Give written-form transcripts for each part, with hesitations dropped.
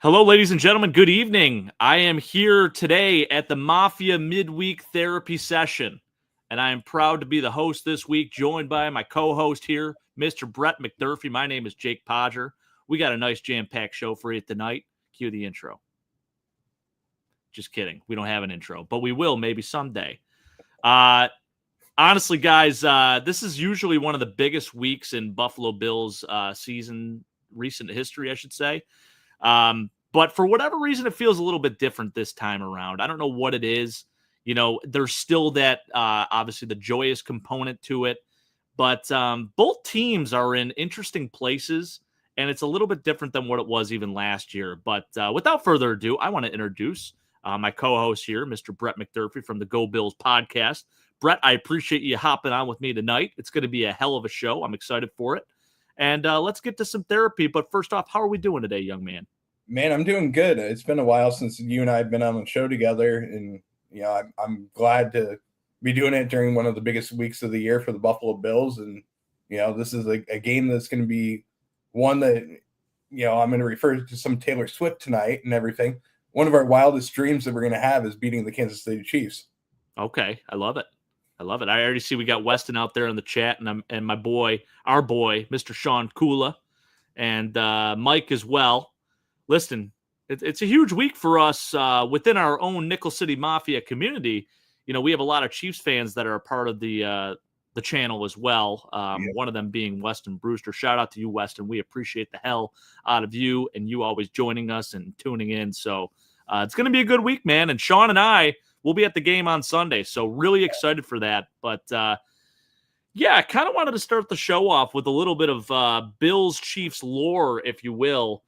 Hello, ladies and gentlemen. Good evening. I am here today at the Mafia Midweek Therapy session, and I am proud to be the host this week, joined by my co-host here, Mr. Brett McDurphy. My name is Jake Podger. We got a nice jam-packed show for you tonight. Cue the intro. Just kidding. We don't have an intro, but we will maybe someday. Honestly, guys, this is usually one of the biggest weeks in Buffalo Bills season, recent history, I should say. But for whatever reason, it feels a little bit different this time around. I don't know what it is. You know, there's still that, obviously, the joyous component to it. But both teams are in interesting places, and it's a little bit different than what it was even last year. But without further ado, I want to introduce my co-host here, Mr. Brett McDurphy from the Go Bills podcast. Brett, I appreciate you hopping on with me tonight. It's going to be a hell of a show. I'm excited for it. And let's get to some therapy. But first off, how are we doing today, young man? Man, I'm doing good. It's been a while since you and I have been on the show together, and I'm glad to be doing it during one of the biggest weeks of the year for the Buffalo Bills. And this is a game that's going to be one that I'm going to refer to some Taylor Swift tonight and everything. One of our wildest dreams that we're going to have is beating the Kansas City Chiefs. Okay, I love it. I already see we got Weston out there in the chat, and my boy, our boy, Mr. Sean Kula, and Mike as well. Listen, it's a huge week for us within our own Nickel City Mafia community. You know, we have a lot of Chiefs fans that are a part of the channel as well. One of them being Weston Brewster. Shout out to you, Weston. We appreciate the hell out of you and you always joining us and tuning in. So it's going to be a good week, man. And Sean and I will be at the game on Sunday. So really excited for that. But yeah, I kind of wanted to start the show off with a little bit of Bills Chiefs lore, if you will.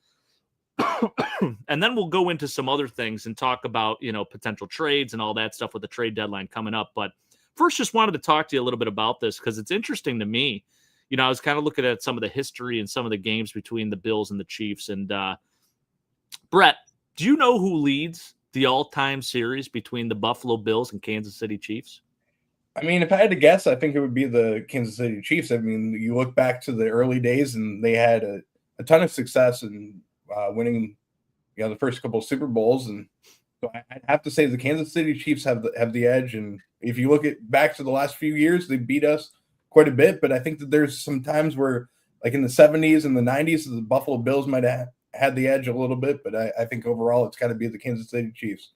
And then we'll go into some other things and talk about, potential trades and all that stuff with the trade deadline coming up. But first, just wanted to talk to you a little bit about this because it's interesting to me. I was kind of looking at some of the history and some of the games between the Bills and the Chiefs. And Brett, do you know who leads the all-time series between the Buffalo Bills and Kansas City Chiefs? I mean, if I had to guess, I think it would be the Kansas City Chiefs. I mean, you look back to the early days and they had a ton of success in winning, the first couple of Super Bowls, and so I'd have to say the Kansas City Chiefs have the edge. And if you look back to the last few years, they beat us quite a bit. But I think that there's some times where, like in the 70s and the 90s, the Buffalo Bills might have had the edge a little bit. But I think overall, it's got to be the Kansas City Chiefs.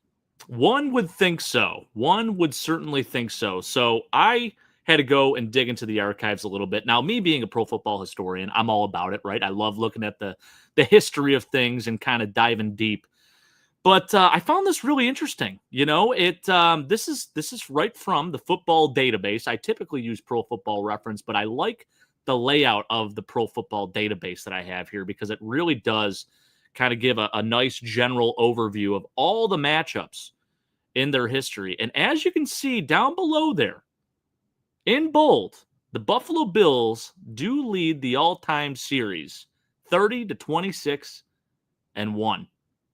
One would think so. One would certainly think so. So I had to go and dig into the archives a little bit. Now, me being a pro football historian, I'm all about it, right? I love looking at the history of things and kind of diving deep. But I found this really interesting. This is right from the football database. I typically use Pro Football Reference, but I like the layout of the Pro Football database that I have here because it really does kind of give a nice general overview of all the matchups in their history. And as you can see down below there, in bold, the Buffalo Bills do lead the all-time series 30-26-1.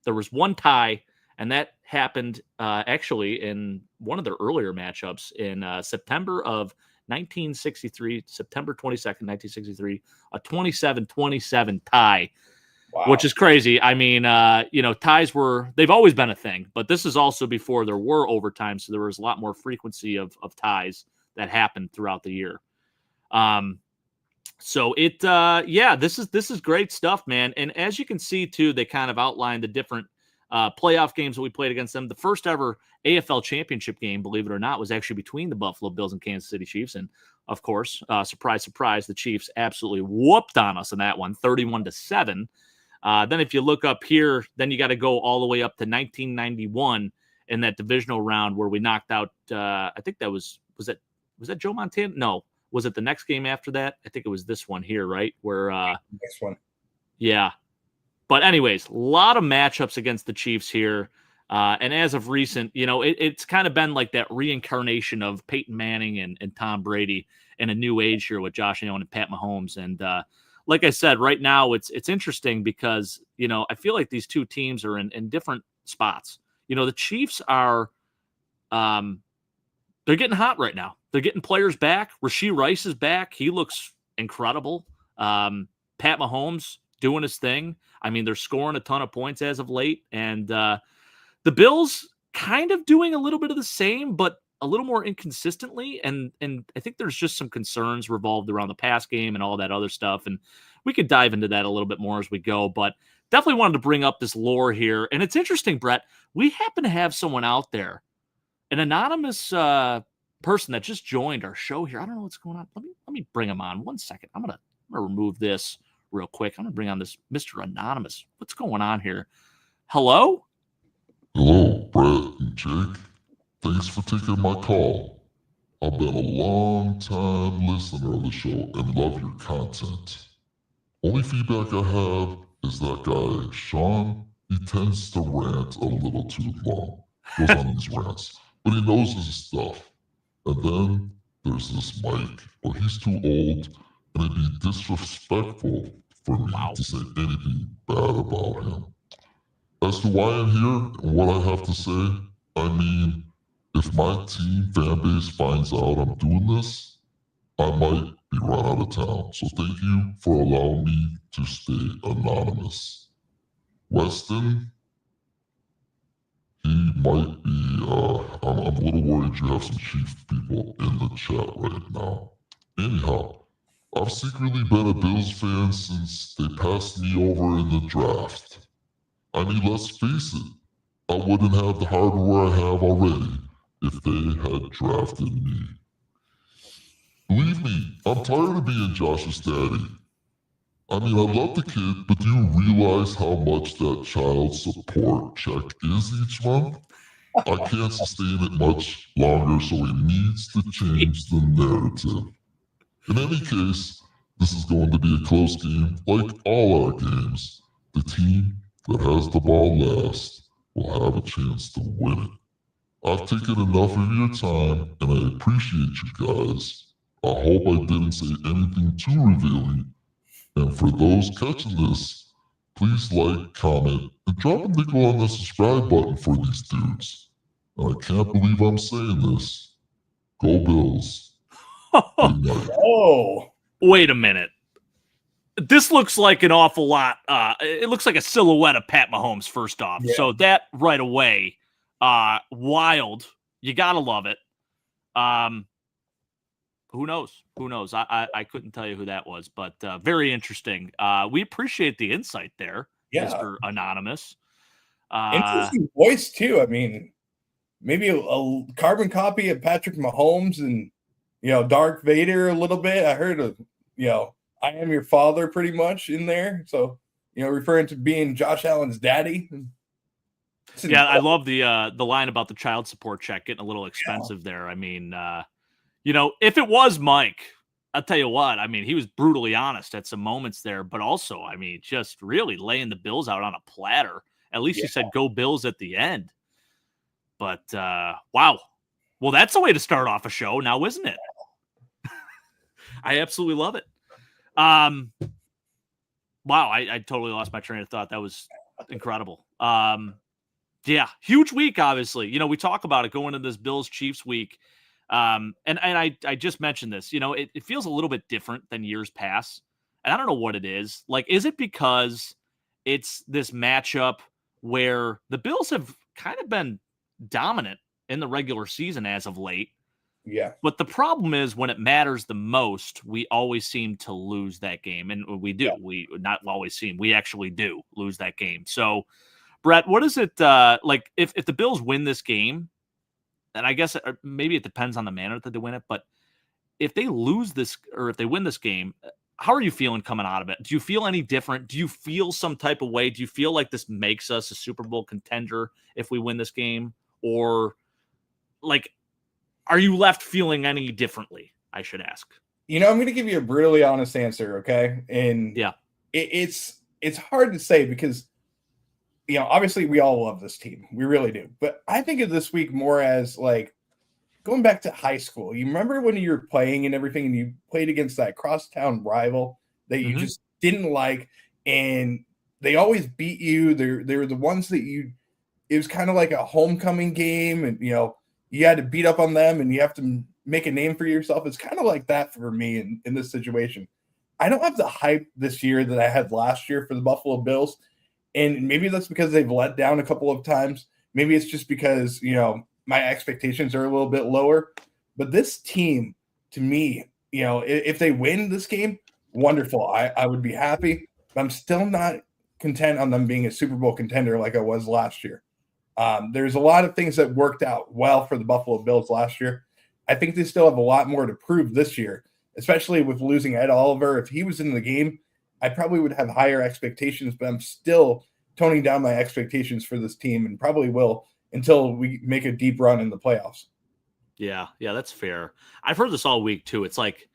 There was one tie, and that happened actually in one of their earlier matchups in September of 1963, September 22nd, 1963, a 27-27 tie. Wow. Which is crazy. I mean, ties they've always been a thing, but this is also before there were overtime, so there was a lot more frequency of ties that happened throughout the year. So this is great stuff, man. And as you can see too, they kind of outlined the different playoff games that we played against them. The first ever AFL championship game, believe it or not, was actually between the Buffalo Bills and Kansas City Chiefs. And of course, surprise, surprise, the Chiefs absolutely whooped on us in that one, 31-7. Then if you look up here, then you got to go all the way up to 1991 in that divisional round where we knocked out, I think that was that Joe Montana? No. Was it the next game after that? I think it was this one here, right? Where next one. Yeah. But anyways, a lot of matchups against the Chiefs here. And as of recent, it's kind of been like that reincarnation of Peyton Manning and Tom Brady in a new age here with Josh Allen and Pat Mahomes. And like I said, right now it's interesting because, I feel like these two teams are in different spots. The Chiefs are they're getting hot right now. They're getting players back. Rashee Rice is back. He looks incredible. Pat Mahomes doing his thing. I mean, they're scoring a ton of points as of late, and the Bills kind of doing a little bit of the same, but a little more inconsistently. And I think there's just some concerns revolved around the pass game and all that other stuff. And we could dive into that a little bit more as we go, but definitely wanted to bring up this lore here. And it's interesting, Brett, we happen to have someone out there, an anonymous person that just joined our show here. I don't know what's going on. Let me bring him on 1 second. I'm gonna remove this real quick. I'm gonna bring on this Mr. Anonymous. What's going on here? Hello? Hello, Brett and Jake. Thanks for taking my call. I've been a long-time listener of the show and love your content. Only feedback I have is that guy, Sean, he tends to rant a little too long. Goes on these rants, but he knows his stuff. And then there's this Mike, but he's too old, and it'd be disrespectful for me to say anything bad about him. As to why I'm here and what I have to say, I mean, if my team fan base finds out I'm doing this, I might be run out of town. So thank you for allowing me to stay anonymous. Weston, he might be, I'm a little worried you have some Chief people in the chat right now. Anyhow, I've secretly been a Bills fan since they passed me over in the draft. I mean, let's face it, I wouldn't have the hardware I have already if they had drafted me. Believe me, I'm tired of being Josh's daddy. I mean, I love the kid, but do you realize how much that child support check is each month? I can't sustain it much longer, so he needs to change the narrative. In any case, this is going to be a close game, like all our games. The team that has the ball last will have a chance to win it. I've taken enough of your time, and I appreciate you guys. I hope I didn't say anything too revealing. And for those catching this, please like, comment, and drop a nickel on the subscribe button for these dudes. And I can't believe I'm saying this. Go Bills. Good night. Oh, wait a minute. This looks like an awful lot. It looks like a silhouette of Pat Mahomes, first off. Yeah. So that right away, wild. You got to love it. Who knows? Who knows? I couldn't tell you who that was, but very interesting. We appreciate the insight there, yeah. Mr. Anonymous. Interesting voice, too. I mean, maybe a carbon copy of Patrick Mahomes and, Darth Vader a little bit. I heard of, I am your father pretty much in there. So, referring to being Josh Allen's daddy. Yeah, I love the line about the child support check getting a little expensive there. I mean, if it was Mike, I'll tell you what, I mean, he was brutally honest at some moments there, but also, I mean, just really laying the Bills out on a platter. At least he said, go Bills at the end. But, wow. Well, that's a way to start off a show now, isn't it? I absolutely love it. Wow, I totally lost my train of thought. That was incredible. Yeah, huge week, obviously. We talk about it going into this Bills-Chiefs week. And I just mentioned this, it feels a little bit different than years past. And I don't know what it is. Like, is it because it's this matchup where the Bills have kind of been dominant in the regular season as of late? Yeah. But the problem is when it matters the most, we always seem to lose that game. And we do. Yeah. We not always seem. We actually do lose that game. So, Brett, what is it like if the Bills win this game? And I guess maybe it depends on the manner that they win it. But if they lose this or if they win this game, how are you feeling coming out of it? Do you feel any different? Do you feel some type of way? Do you feel like this makes us a Super Bowl contender if we win this game? Or like, are you left feeling any differently? I should ask. I'm going to give you a brutally honest answer. Okay. And yeah, it's hard to say because, obviously we all love this team. We really do. But I think of this week more as like going back to high school. You remember when you were playing and everything and you played against that crosstown rival that you just didn't like and they always beat you. They were the ones that it was kind of like a homecoming game and, you had to beat up on them and you have to make a name for yourself. It's kind of like that for me in this situation. I don't have the hype this year that I had last year for the Buffalo Bills. And maybe that's because they've let down a couple of times. Maybe it's just because, my expectations are a little bit lower. But this team, to me, if they win this game, wonderful. I would be happy. But I'm still not content on them being a Super Bowl contender like I was last year. There's a lot of things that worked out well for the Buffalo Bills last year. I think they still have a lot more to prove this year, especially with losing Ed Oliver. If he was in the game, I probably would have higher expectations, but I'm still toning down my expectations for this team and probably will until we make a deep run in the playoffs. Yeah, that's fair. I've heard this all week too. It's like,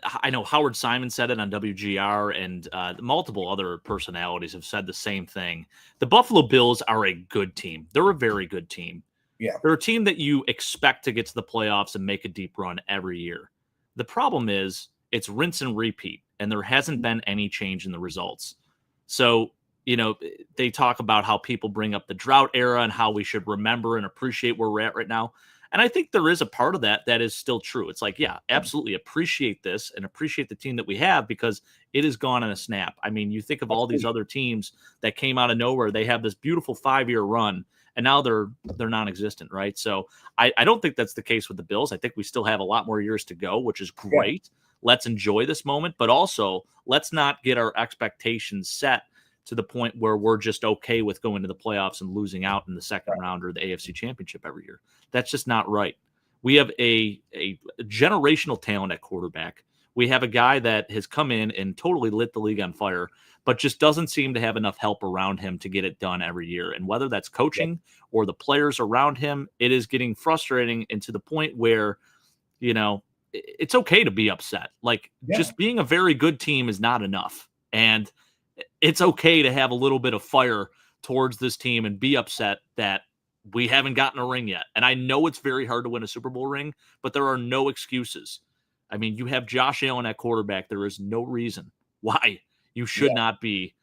I know Howard Simon said it on WGR, and multiple other personalities have said the same thing. The Buffalo Bills are a good team. They're a very good team. Yeah. They're a team that you expect to get to the playoffs and make a deep run every year. The problem is it's rinse and repeat, and there hasn't been any change in the results. So, they talk about how people bring up the drought era and how we should remember and appreciate where we're at right now. And I think there is a part of that is still true. It's like, yeah, absolutely appreciate this and appreciate the team that we have because it is gone in a snap. I mean, you think of all these other teams that came out of nowhere. They have this beautiful 5-year run, and now they're non-existent, right? So I don't think that's the case with the Bills. I think we still have a lot more years to go, which is great. Yeah. Let's enjoy this moment, but also let's not get our expectations set to the point where we're just okay with going to the playoffs and losing out in the second round or the AFC Championship every year. That's just not right. We have a generational talent at quarterback. We have a guy that has come in and totally lit the league on fire, but just doesn't seem to have enough help around him to get it done every year. And whether that's coaching or the players around him, it is getting frustrating, and to the point where, it's okay to be upset. Like, just being a very good team is not enough. And it's okay to have a little bit of fire towards this team and be upset that we haven't gotten a ring yet. And I know it's very hard to win a Super Bowl ring, but there are no excuses. I mean, you have Josh Allen at quarterback. There is no reason why you should not be,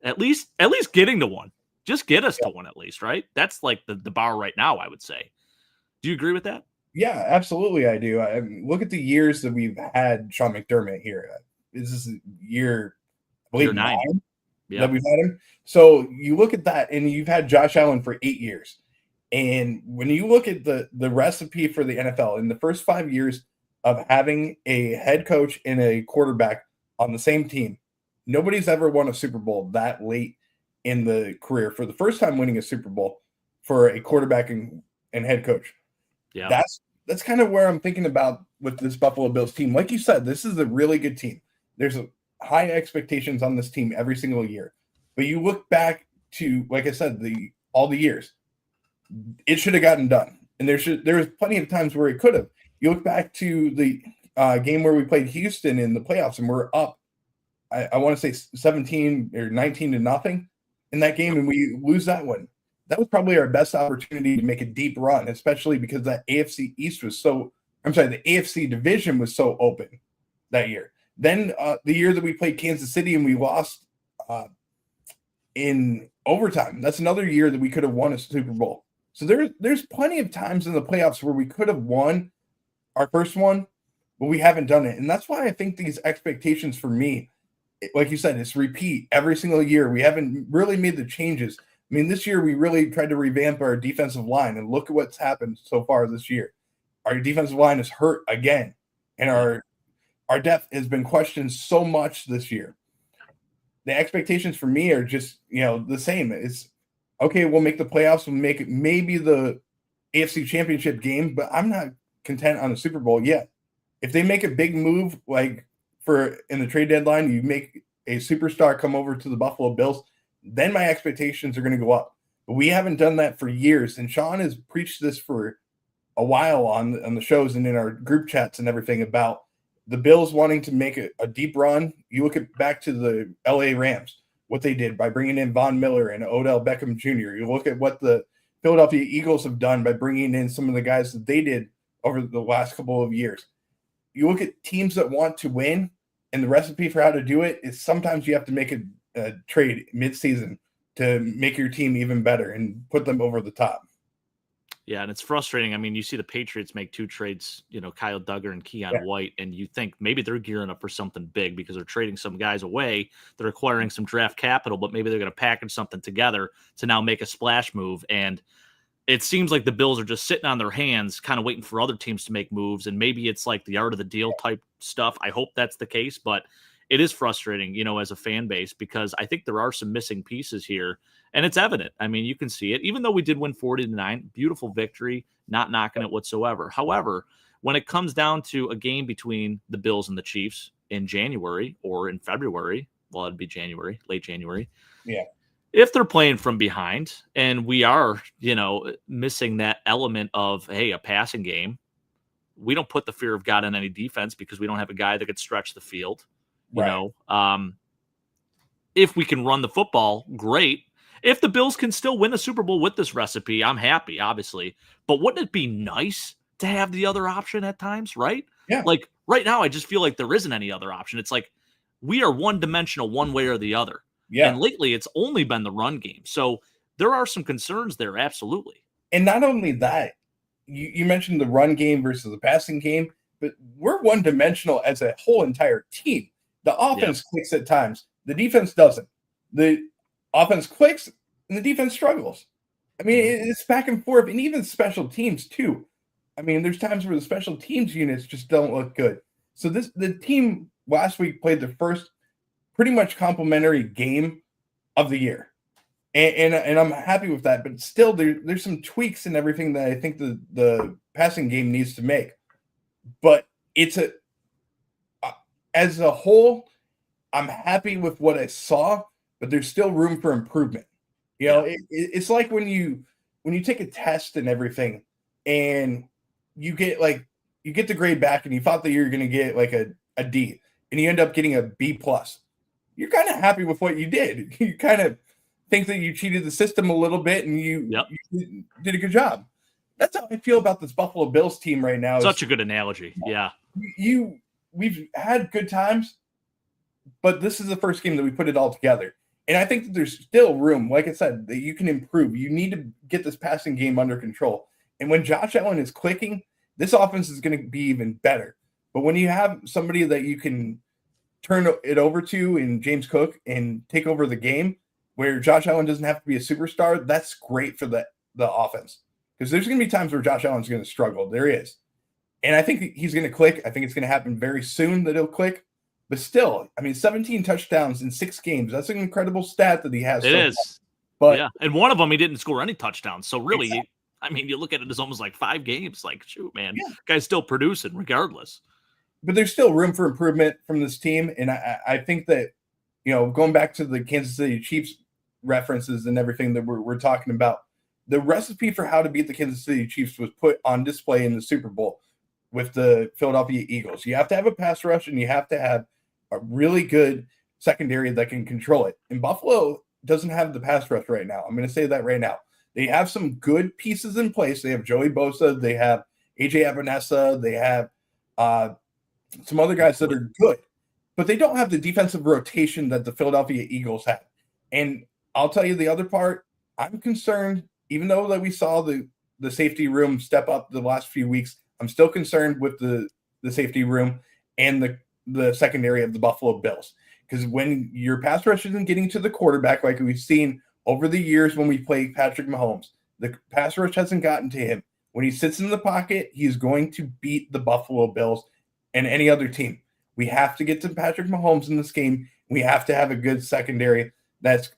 at least getting to one. Just get us to one at least, right? That's like the bar right now, I would say. Do you agree with that? Yeah, absolutely I do. Look at the years that we've had Sean McDermott here. This is year 9 that we've had him. So you look at that, and you've had Josh Allen for 8 years. And when you look at the recipe for the NFL in the first 5 years of having a head coach and a quarterback on the same team, nobody's ever won a Super Bowl that late in the career for the first time winning a Super Bowl for a quarterback and head coach. Yeah, that's kind of where I'm thinking about with this Buffalo Bills team. Like you said, this is a really good team. There's high expectations on this team every single year. But you look back to, like I said, all the years, it should have gotten done. And there was plenty of times where it could have. You look back to the game where we played Houston in the playoffs, and we're up, I want to say 17 or 19-0 in that game, and we lose that one. That was probably our best opportunity to make a deep run, especially because that AFC East the AFC division was so open that year. Then the year that we played Kansas City and we lost in overtime, that's another year that we could have won a Super Bowl. So there's plenty of times in the playoffs where we could have won our first one, but we haven't done it. And that's why I think these expectations for me, like you said, it's repeat every single year. We haven't really made the changes. I mean, this year we really tried to revamp our defensive line, and look at what's happened so far this year. Our defensive line is hurt again, and our depth has been questioned so much this year. The expectations for me are just, the same. It's okay, we'll make the playoffs, we'll make it maybe the AFC Championship game, but I'm not content on the Super Bowl yet. If they make a big move, like in the trade deadline, you make a superstar come over to the Buffalo Bills, then my expectations are going to go up. But we haven't done that for years, and Sean has preached this for a while on the shows and in our group chats and everything about the Bills wanting to make a deep run. You look back to the LA Rams, what they did by bringing in Von Miller and Odell Beckham Jr. You look at what the Philadelphia Eagles have done by bringing in some of the guys that they did over the last couple of years. You look at teams that want to win, and the recipe for how to do it is sometimes you have to make a trade mid-season to make your team even better and put them over the top. Yeah, and it's frustrating. I mean, you see the Patriots make 2 trades, Kyle Duggar and Keon Yeah. White, and you think maybe they're gearing up for something big because they're trading some guys away. They're acquiring some draft capital, but maybe they're going to package something together to now make a splash move. And it seems like the Bills are just sitting on their hands, kind of waiting for other teams to make moves. And maybe it's like the art of the deal type stuff. I hope that's the case, but it is frustrating, as a fan base, because I think there are some missing pieces here. And it's evident. I mean, you can see it. Even though we did win 40-9, beautiful victory, not knocking it whatsoever. However, when it comes down to a game between the Bills and the Chiefs in January or in February, well, it'd be January, late January. Yeah. If they're playing from behind and we are, missing that element of, hey, a passing game, we don't put the fear of God on any defense because we don't have a guy that could stretch the field. If we can run the football, great. If the Bills can still win a Super Bowl with this recipe, I'm happy, obviously. But wouldn't it be nice to have the other option at times, right? Yeah. Like right now, I just feel like there isn't any other option. It's like we are one-dimensional one way or the other. Yeah. And lately, it's only been the run game. So there are some concerns there, absolutely. And not only that, you mentioned the run game versus the passing game, but we're one-dimensional as a whole entire team. The offense clicks at times. The defense doesn't. The offense clicks and the defense struggles. I mean, it's back and forth, and even special teams too. I mean, there's times where the special teams units just don't look good. So the team last week played the first pretty much complimentary game of the year. And I'm happy with that, but still there's some tweaks and everything that I think the passing game needs to make. But it's as a whole, I'm happy with what I saw, but there's still room for improvement. It's like when you take a test and everything, and you get the grade back, and you thought that you were going to get like a D, and you end up getting a B plus. You're kind of happy with what you did. You kind of think that you cheated the system a little bit, and you did a good job. That's how I feel about this Buffalo Bills team right now. Such a good analogy. Yeah. We've had good times, but this is the first game that we put it all together. And I think that there's still room, like I said, that you can improve. You need to get this passing game under control. And when Josh Allen is clicking, this offense is going to be even better. But when you have somebody that you can turn it over to in James Cook and take over the game, where Josh Allen doesn't have to be a superstar, that's great for the offense. Because there's going to be times where Josh Allen's going to struggle. There is. And I think he's going to click. I think it's going to happen very soon that he'll click. But still, I mean, 17 touchdowns in 6 games. That's an incredible stat that he has. It is. But yeah. And one of them, he didn't score any touchdowns. So really, you look at it as almost like 5 games. Like, shoot, man, guy's still producing regardless. But there's still room for improvement from this team. And I think that, going back to the Kansas City Chiefs references and everything that we're talking about, the recipe for how to beat the Kansas City Chiefs was put on display in the Super Bowl with the Philadelphia Eagles. You have to have a pass rush, and you have to have a really good secondary that can control it. And Buffalo doesn't have the pass rush right now. I'm going to say that right now. They have some good pieces in place. They have Joey Bosa. They have AJ Epinesa. They have some other guys that are good. But they don't have the defensive rotation that the Philadelphia Eagles have. And I'll tell you the other part, I'm concerned, even though that we saw the safety room step up the last few weeks, I'm still concerned with the safety room and the secondary of the Buffalo Bills. Because when your pass rush isn't getting to the quarterback, like we've seen over the years when we play Patrick Mahomes, the pass rush hasn't gotten to him. When he sits in the pocket, he's going to beat the Buffalo Bills and any other team. We have to get to Patrick Mahomes in this game. We have to have a good secondary that's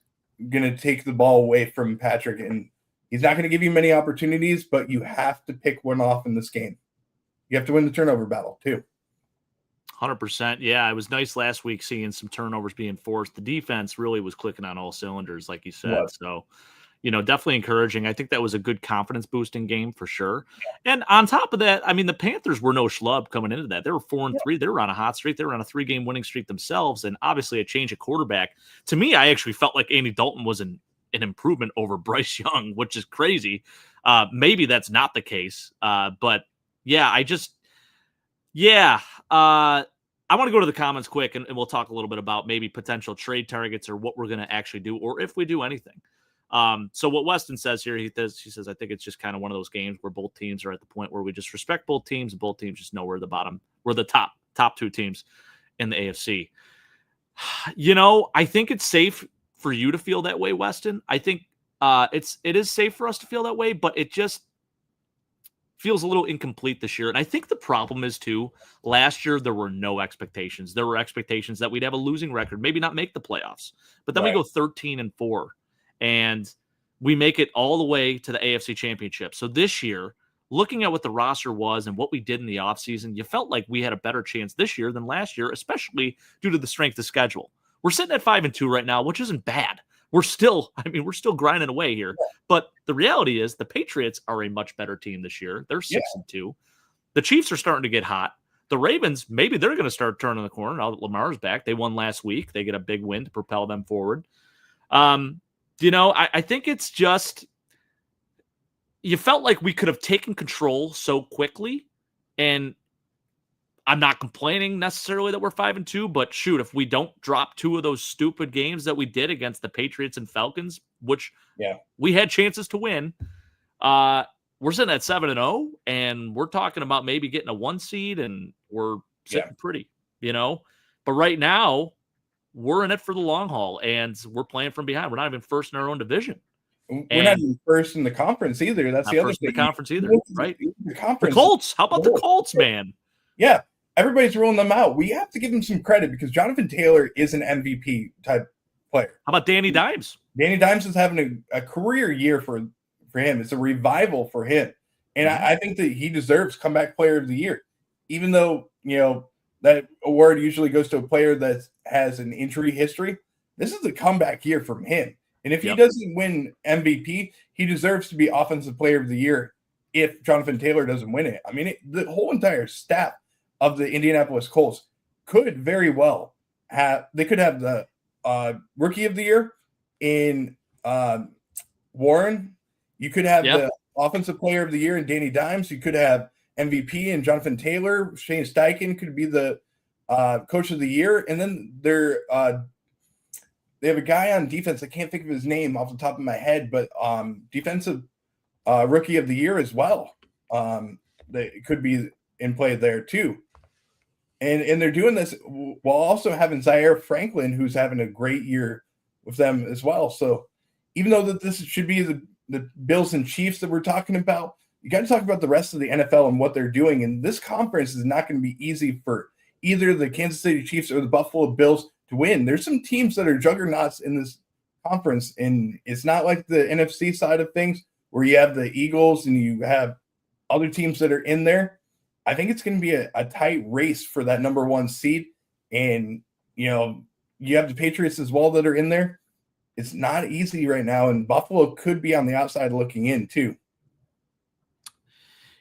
going to take the ball away from Patrick. And he's not going to give you many opportunities, but you have to pick one off in this game. You have to win the turnover battle, too. 100%. Yeah, it was nice last week seeing some turnovers being forced. The defense really was clicking on all cylinders, like you said. So, definitely encouraging. I think that was a good confidence-boosting game for sure. And on top of that, I mean, the Panthers were no schlub coming into that. They were 4-3. They were on a hot streak. They were on a 3-game winning streak themselves, and obviously a change of quarterback. To me, I actually felt like Andy Dalton was an improvement over Bryce Young, which is crazy. Maybe that's not the case. But, yeah, I want to go to the comments quick, and we'll talk a little bit about maybe potential trade targets or what we're going to actually do, or if we do anything. So what Weston says here, he says, I think it's just kind of one of those games where both teams are at the point where we just respect both teams, and both teams just know we're the top two teams in the AFC. I think it's safe for you to feel that way, Weston. I think it is safe for us to feel that way, but it just feels a little incomplete this year. And I think the problem is too, last year there were no expectations. There were expectations that we'd have a losing record, maybe not make the playoffs, but then we go 13-4 and we make it all the way to the AFC Championship. So this year, looking at what the roster was and what we did in the offseason, you felt like we had a better chance this year than last year, especially due to the strength of schedule. We're sitting at 5-2 right now, which isn't bad. We're still grinding away here. But the reality is the Patriots are a much better team this year. They're 6-2. The Chiefs are starting to get hot. The Ravens, maybe they're going to start turning the corner now that Lamar's back. They won last week. They get a big win to propel them forward. I think it's just you felt like we could have taken control so quickly, and I'm not complaining necessarily that we're 5-2, but shoot, if we don't drop two of those stupid games that we did against the Patriots and Falcons, which we had chances to win, we're sitting at 7-0, and we're talking about maybe getting a 1 seed, and we're sitting pretty, But right now, we're in it for the long haul, and we're playing from behind. We're not even first in our own division. We're not even first in the conference either. That's the other thing. The conference either, right? The Colts. How about the Colts, man? Yeah. Everybody's ruling them out. We have to give him some credit because Jonathan Taylor is an MVP type player. How about Danny Dimes? Danny Dimes is having a career year for him. It's a revival for him. And I think that he deserves comeback player of the year, even though, that award usually goes to a player that has an injury history. This is a comeback year from him. And if he doesn't win MVP, he deserves to be offensive player of the year if Jonathan Taylor doesn't win it. I mean, the whole entire staff of the Indianapolis Colts could very well have the rookie of the year in Warren. You could have the offensive player of the year in Danny Dimes. You could have MVP in Jonathan Taylor. Shane Steichen could be the coach of the year. And then they have a guy on defense. I can't think of his name off the top of my head, but defensive rookie of the year as well. They could be in play there too. And they're doing this while also having Zaire Franklin, who's having a great year with them as well. So even though that this should be the Bills and Chiefs that we're talking about, you got to talk about the rest of the NFL and what they're doing. And this conference is not going to be easy for either the Kansas City Chiefs or the Buffalo Bills to win. There's some teams that are juggernauts in this conference, and it's not like the NFC side of things where you have the Eagles and you have other teams that are in there. I think it's going to be a tight race for that number 1 seed. And, you have the Patriots as well that are in there. It's not easy right now, and Buffalo could be on the outside looking in too.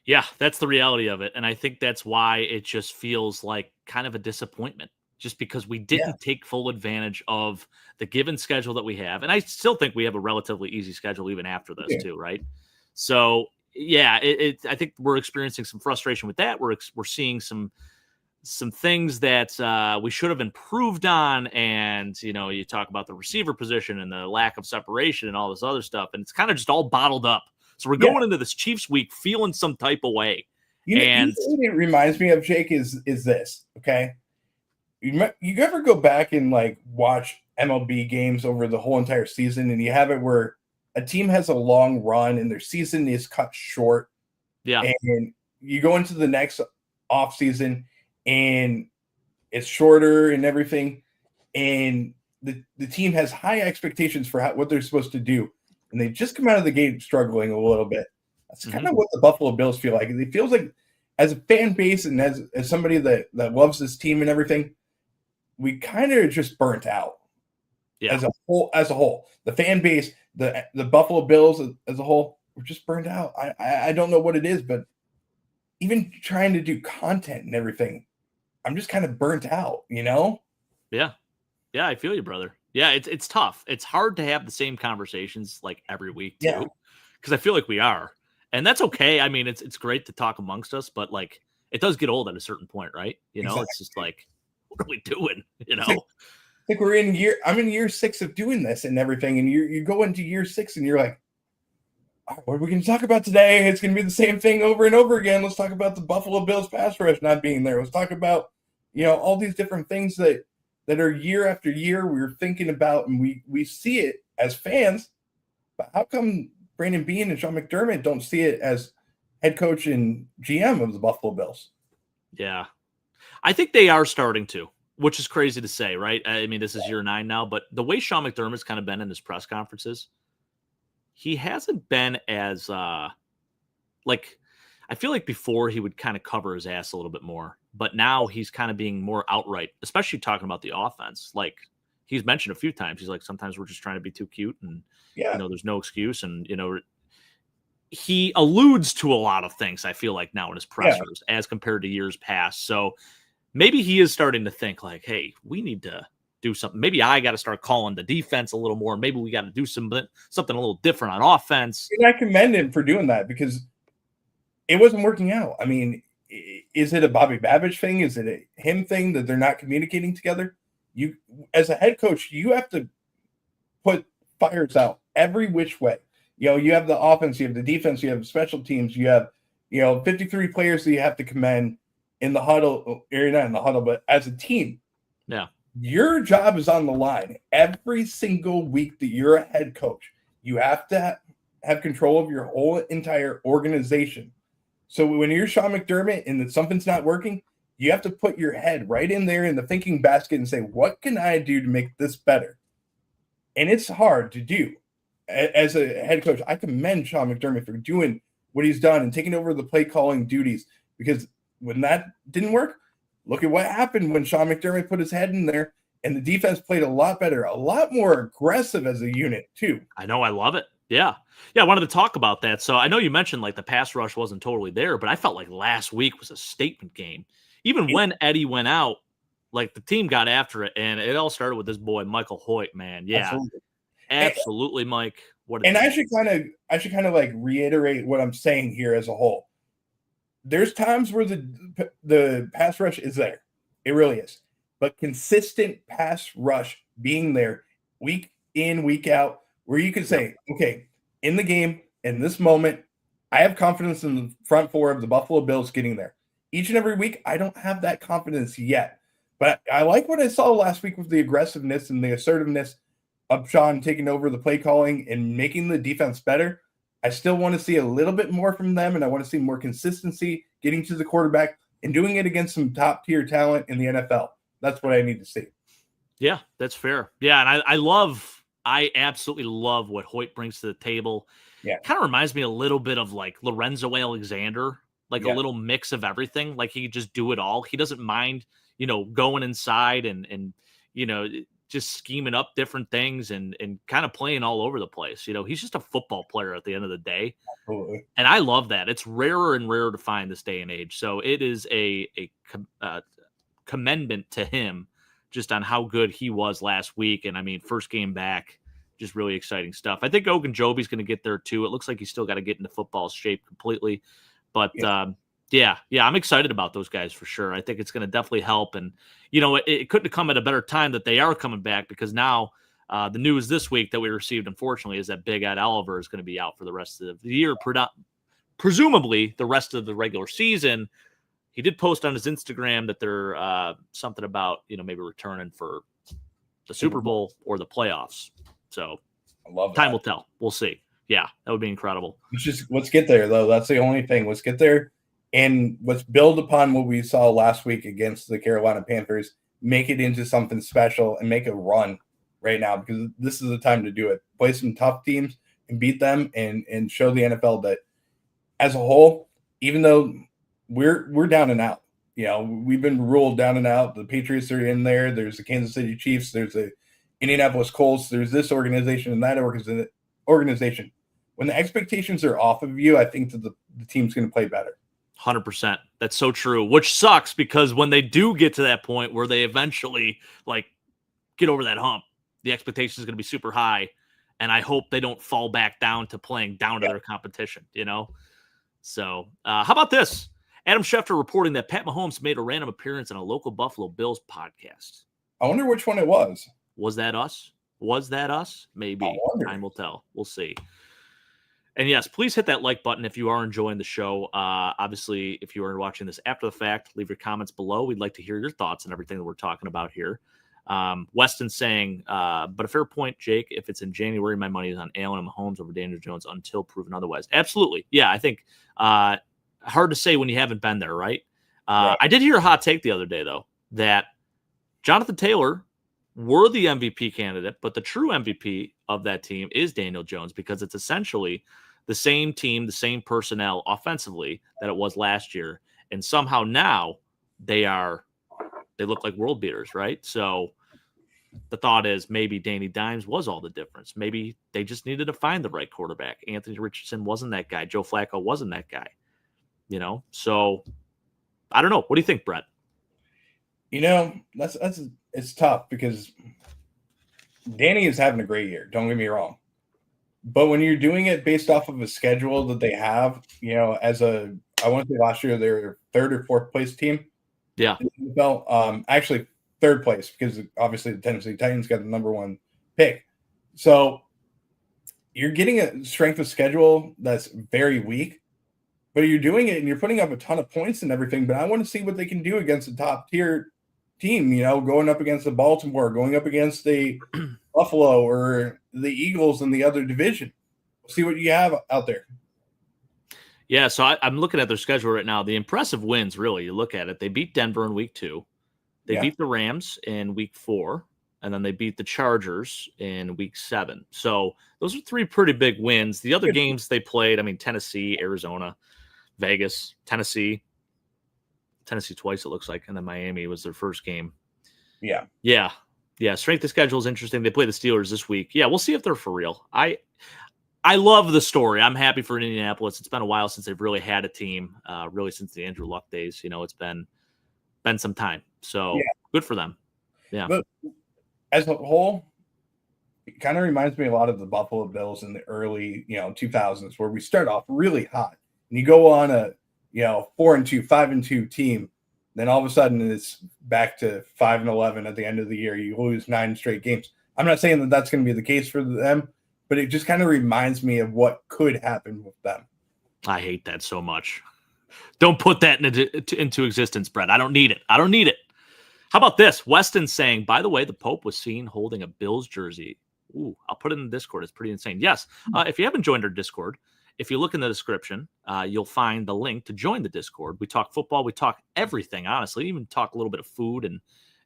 Yeah, that's the reality of it. And I think that's why it just feels like kind of a disappointment, just because we didn't take full advantage of the given schedule that we have. And I still think we have a relatively easy schedule even after this too, right? So, I think we're experiencing some frustration with that. We're seeing some things that we should have improved on. And, you talk about the receiver position and the lack of separation and all this other stuff. And it's kind of just all bottled up. So we're going into this Chiefs week feeling some type of way. And it reminds me of, Jake, is this, okay? You ever go back and watch MLB games over the whole entire season, and you have it where a team has a long run and their season is cut short. Yeah. And you go into the next off season and it's shorter and everything. And the team has high expectations for what they're supposed to do. And they just come out of the gate struggling a little bit. That's kind of what the Buffalo Bills feel like. It feels like, as a fan base and as somebody that loves this team and everything, we kind of just burnt out. Yeah. As a whole, the fan base, the Buffalo Bills as a whole, we're just burned out. I don't know what it is, but even trying to do content and everything, I'm just kind of burnt out, Yeah. Yeah, I feel you, brother. Yeah, it's tough. It's hard to have the same conversations every week too, because I feel like we are, and that's okay. I mean, it's great to talk amongst us, but it does get old at a certain point, right? Exactly. It's just what are we doing? like I'm in year 6 of doing this and everything, and you go into year 6 and you're like, what are we going to talk about today? It's going to be the same thing over and over again. Let's talk about the Buffalo Bills pass rush not being there. Let's talk about, all these different things that are year after year we're thinking about, and we see it as fans. But how come Brandon Beane and Sean McDermott don't see it as head coach and GM of the Buffalo Bills? Yeah. I think they are starting to, which is crazy to say, right? I mean, this is year 9 now, but the way Sean McDermott's kind of been in his press conferences, he hasn't been as I feel like before he would kind of cover his ass a little bit more, but now he's kind of being more outright, especially talking about the offense. Like he's mentioned a few times, he's like, sometimes we're just trying to be too cute, and there's no excuse. And he alludes to a lot of things, I feel like, now in his pressers as compared to years past. So maybe he is starting to think like, hey, we need to do something. Maybe I got to start calling the defense a little more. Maybe we got to do something a little different on offense. And I commend him for doing that because it wasn't working out. I mean, is it a Bobby Babbage thing? Is it a him thing that they're not communicating together? You, as a head coach, you have to put fires out every which way. You have the offense, you have the defense, you have special teams, you have, 53 players that you have to commend in the huddle, or not in the huddle, but as a team. Yeah. Your job is on the line every single week that you're a head coach. You have to have control of your whole entire organization. So when you're Sean McDermott and that something's not working, you have to put your head right in there in the thinking basket and say, what can I do to make this better? And it's hard to do. As a head coach, I commend Sean McDermott for doing what he's done and taking over the play calling duties, because when that didn't work, look at what happened when Sean McDermott put his head in there and the defense played a lot better, a lot more aggressive as a unit too. I know. I love it. Yeah. Yeah. I wanted to talk about that. So I know you mentioned like the pass rush wasn't totally there, but I felt like last week was a statement game. Even when Eddie went out, like the team got after it, and it all started with this boy, Michael Hoyt, man. Yeah. Absolutely, Mike. I should kind of like reiterate what I'm saying here as a whole. There's times where the pass rush is there. It really is. But consistent pass rush being there week in, week out, where you can say, okay, in the game, in this moment, I have confidence in the front four of the Buffalo Bills getting there. Each and every week, I don't have that confidence yet. But I like what I saw last week with the aggressiveness and the assertiveness of Sean taking over the play calling and making the defense better. I still want to see a little bit more from them, and I want to see more consistency getting to the quarterback and doing it against some top-tier talent in the NFL. That's what I need to see. Yeah, that's fair. Yeah, and I absolutely love what Hoyt brings to the table. Yeah. Kind of reminds me a little bit of like Lorenzo Alexander, like a little mix of everything. Like he could just do it all. He doesn't mind, going inside and just scheming up different things and kind of playing all over the place. He's just a football player at the end of the day. Absolutely. And I love that. It's rarer and rarer to find this day and age. So it is a commendment to him just on how good he was last week. And I mean, first game back, just really exciting stuff. I think Ogunjobi's going to get there too. It looks like he's still got to get into football shape completely. But yeah, I'm excited about those guys for sure. I think it's going to definitely help. And, it couldn't have come at a better time that they are coming back, because now the news this week that we received, unfortunately, is that Big Ed Oliver is going to be out for the rest of the year, presumably the rest of the regular season. He did post on his Instagram that they're something about, maybe returning for the Super Bowl or the playoffs. So I love time will tell. We'll see. Yeah, that would be incredible. Let's get there, though. That's the only thing. Let's get there. And let's build upon what we saw last week against the Carolina Panthers, make it into something special and make a run right now, because this is the time to do it. Play some tough teams and beat them and show the NFL that as a whole, even though we're down and out, we've been ruled down and out. The Patriots are in there. There's the Kansas City Chiefs. There's the Indianapolis Colts. There's this organization and that organization. When the expectations are off of you, I think that the team's going to play better. 100%. That's so true, which sucks, because when they do get to that point where they eventually get over that hump, the expectation is going to be super high. And I hope they don't fall back down to playing down to their competition, So how about this? Adam Schefter reporting that Pat Mahomes made a random appearance on a local Buffalo Bills podcast. I wonder which one it was. Was that us? Was that us? Maybe. Time will tell. We'll see. And yes, please hit that like button if you are enjoying the show. Obviously, if you are watching this after the fact, leave your comments below. We'd like to hear your thoughts on everything that we're talking about here. Weston saying, but a fair point, Jake. If it's in January, my money is on Allen and Mahomes over Daniel Jones until proven otherwise. Absolutely. Yeah, I think hard to say when you haven't been there, right? Right. I did hear a hot take the other day, though, that Jonathan Taylor were the MVP candidate, but the true MVP of that team is Daniel Jones because it's essentially the same team, the same personnel offensively that it was last year. And somehow now they look like world beaters, right? So the thought is maybe Danny Dimes was all the difference. Maybe they just needed to find the right quarterback. Anthony Richardson wasn't that guy. Joe Flacco wasn't that guy, So I don't know. What do you think, Brett? It's tough because Danny is having a great year. Don't get me wrong. But when you're doing it based off of a schedule that they have, I want to say last year they were third or fourth place team. Yeah. Actually third place because obviously the Tennessee Titans got the number one pick. So you're getting a strength of schedule that's very weak, but you're doing it and you're putting up a ton of points and everything. But I want to see what they can do against a top tier team, going up against the Baltimore, going up against the Buffalo or the Eagles in the other division. See what you have out there. Yeah, so I'm looking at their schedule right now. The impressive wins, really, you look at it. They beat Denver in week 2. They beat the Rams in week 4. And then they beat the Chargers in week 7. So those are 3 pretty big wins. The other games they played, Tennessee, Arizona, Vegas, Tennessee twice, it looks like. And then Miami was their first game. Yeah. Strength of schedule is interesting. They play the Steelers this week. Yeah, we'll see if they're for real. I love the story. I'm happy for Indianapolis. It's been a while since they've really had a team, really since the Andrew Luck days. It's been some time. So good for them. Yeah. But as a whole, it kind of reminds me a lot of the Buffalo Bills in the early, 2000s, where we start off really hot and you go on a 4-2, 5-2 team. Then all of a sudden it's back to 5-11 at the end of the year. You lose 9 straight games. I'm not saying that that's going to be the case for them, but it just kind of reminds me of what could happen with them. I hate that so much. Don't put that into existence, Brett. I don't need it. How about this? Weston saying, by the way, the Pope was seen holding a Bills jersey. Ooh, I'll put it in the Discord. It's pretty insane. Yes. If you haven't joined our Discord, if you look in the description, you'll find the link to join the Discord. We talk football. We talk everything, honestly. Even talk a little bit of food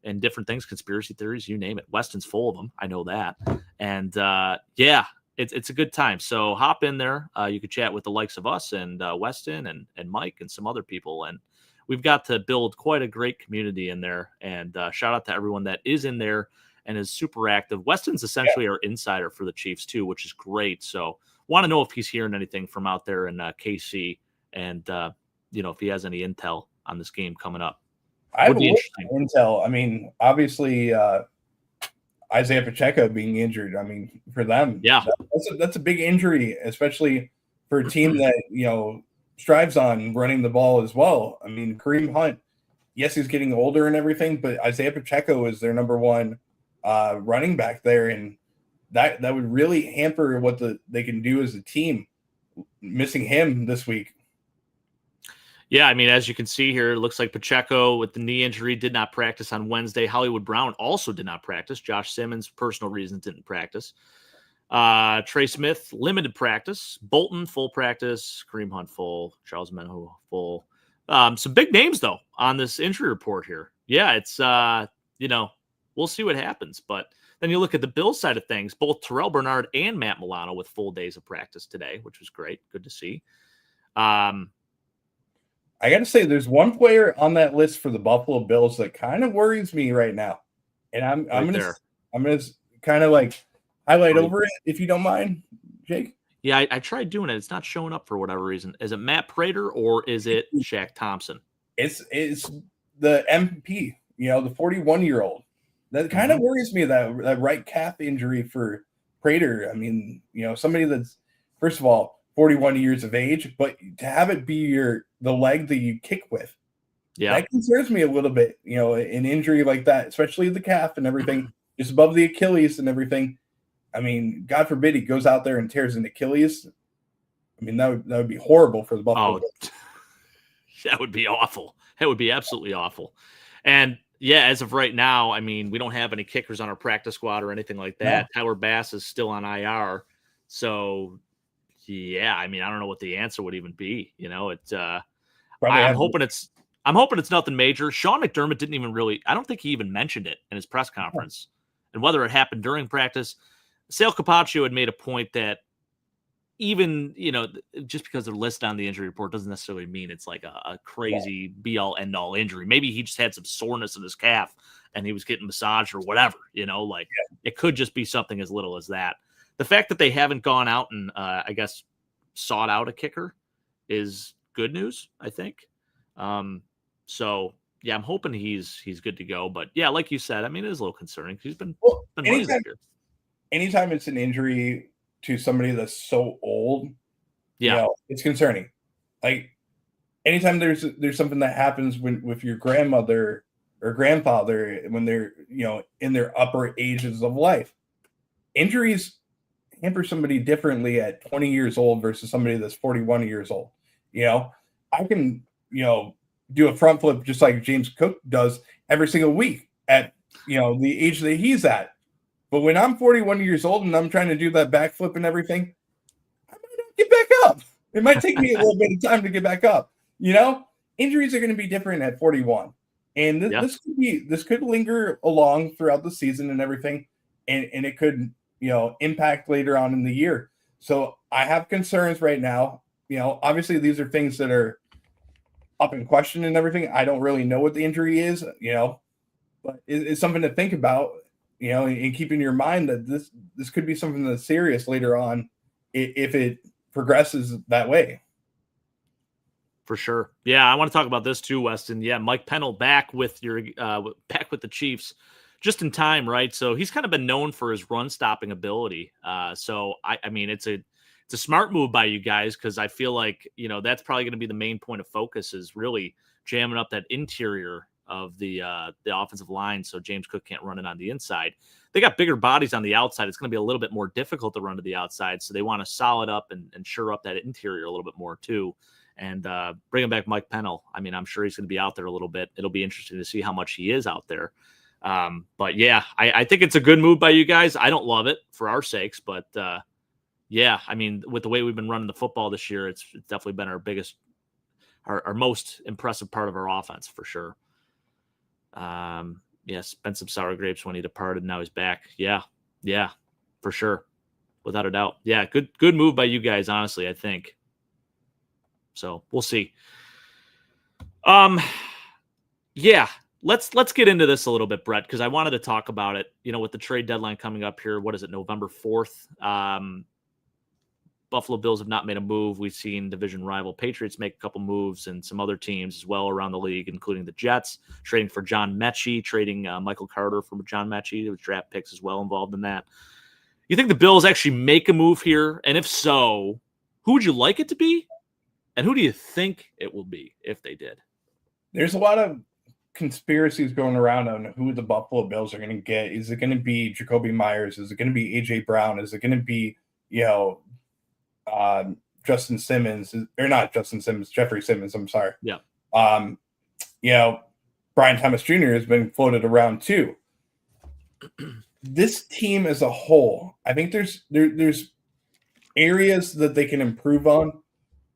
and different things, conspiracy theories, you name it. Weston's full of them. I know that. And it's a good time. So hop in there. You could chat with the likes of us and Weston and Mike and some other people. And we've got to build quite a great community in there. And shout out to everyone that is in there and is super active. Weston's essentially our insider for the Chiefs too, which is great. So want to know if he's hearing anything from out there in KC and, if he has any intel on this game coming up. I have intel. Obviously Isaiah Pacheco being injured. For them, that's a big injury, especially for a team that, strives on running the ball as well. Kareem Hunt, yes, he's getting older and everything, but Isaiah Pacheco is their number one running back there. And that would really hamper what they can do as a team, missing him this week. Yeah, as you can see here, it looks like Pacheco with the knee injury did not practice on Wednesday. Hollywood Brown also did not practice. Josh Simmons, personal reasons, didn't practice. Trey Smith, limited practice. Bolton, full practice. Kareem Hunt, full. Charles Menho, full. Some big names, though, on this injury report here. Yeah, it's, we'll see what happens. But then you look at the Bills side of things, both Terrell Bernard and Matt Milano with full days of practice today, which was great. Good to see. I got to say, there's one player on that list for the Buffalo Bills that kind of worries me right now, and I'm gonna kind of like highlight over it if you don't mind, Jake. Yeah, I tried doing it. It's not showing up for whatever reason. Is it Matt Prater or is it Shaq Thompson? It's the MP, the 41-year-old. That kind of worries me, that right calf injury for Prater. Somebody that's, first of all, 41 years of age, but to have it be the leg that you kick with, that concerns me a little bit. An injury like that, especially the calf and everything, just above the Achilles and everything. I mean, God forbid he goes out there and tears an Achilles. I mean, that would be horrible for the Buffalo Bills. That would be awful. That would be absolutely awful. And yeah, as of right now, I mean, we don't have any kickers on our practice squad or anything like that. No. Tyler Bass is still on IR. So yeah, I mean, I don't know what the answer would even be. You know, it's I'm hoping it's nothing major. Sean McDermott didn't even really, I don't think he even mentioned it in his press conference. And whether it happened during practice, Sal Capaccio had made a point that even, you know, just because they're listed on the injury report doesn't necessarily mean it's like a crazy be-all, end-all injury. Maybe he just had some soreness in his calf and he was getting massaged or whatever, you know, like it could just be something as little as that. The fact that they haven't gone out and, I guess, sought out a kicker is good news, I think. So, yeah, I'm hoping he's good to go. But, yeah, like you said, I mean, it is a little concerning. He's been anytime it's an injury to somebody that's so old, you know, it's concerning. Like anytime there's something that happens with your grandmother or grandfather when they're, you know, in their upper ages of life, injuries hamper somebody differently at 20 years old versus somebody that's 41 years old. You know, I can, you know, do a front flip just like James Cook does every single week at, you know, the age that he's at. But when I'm 41 years old and I'm trying to do that backflip and everything, I might not get back up. It might take me a little bit of time to get back up. You know, injuries are going to be different at 41, and this could linger along throughout the season and everything, and it could, you know, impact later on in the year. So I have concerns right now. You know, obviously these are things that are up in question and everything. I don't really know what the injury is, you know, but it's something to think about. You know, and keep in your mind that this could be something that's serious later on if it progresses that way. For sure. Yeah, I want to talk about this too, Weston. Yeah, Mike Pennell back with the Chiefs just in time, right? So he's kind of been known for his run stopping ability. So I mean, it's a smart move by you guys because I feel like, you know, that's probably going to be the main point of focus is really jamming up that interior of the offensive line so James Cook can't run it on the inside. They got bigger bodies on the outside. It's going to be a little bit more difficult to run to the outside, so they want to solid up and shore up that interior a little bit more too. And bringing back Mike Pennell, I mean, I'm sure he's going to be out there a little bit. It'll be interesting to see how much he is out there. But yeah, I think it's a good move by you guys. I don't love it for our sakes, but yeah, I mean, with the way we've been running the football this year, it's definitely been our most impressive part of our offense for sure. Yeah, spent some sour grapes when he departed. Now he's back. Yeah, for sure, without a doubt. Yeah, good move by you guys. Honestly, I think. So we'll see. Yeah, let's get into this a little bit, Brett, because I wanted to talk about it. You know, with the trade deadline coming up here, what is it, November 4th? Buffalo Bills have not made a move. We've seen division rival Patriots make a couple moves and some other teams as well around the league, including the Jets, trading for John Mechie, trading Michael Carter for John Mechie. There was draft picks as well involved in that. You think the Bills actually make a move here? And if so, who would you like it to be? And who do you think it will be if they did? There's a lot of conspiracies going around on who the Buffalo Bills are going to get. Is it going to be Jacoby Myers? Is it going to be A.J. Brown? Is it going to be, you know, Justin Simmons, or not Justin Simmons, Jeffrey Simmons, I'm sorry. Yeah. You know, Brian Thomas Jr. has been floated around too. This team as a whole, I think there's areas that they can improve on,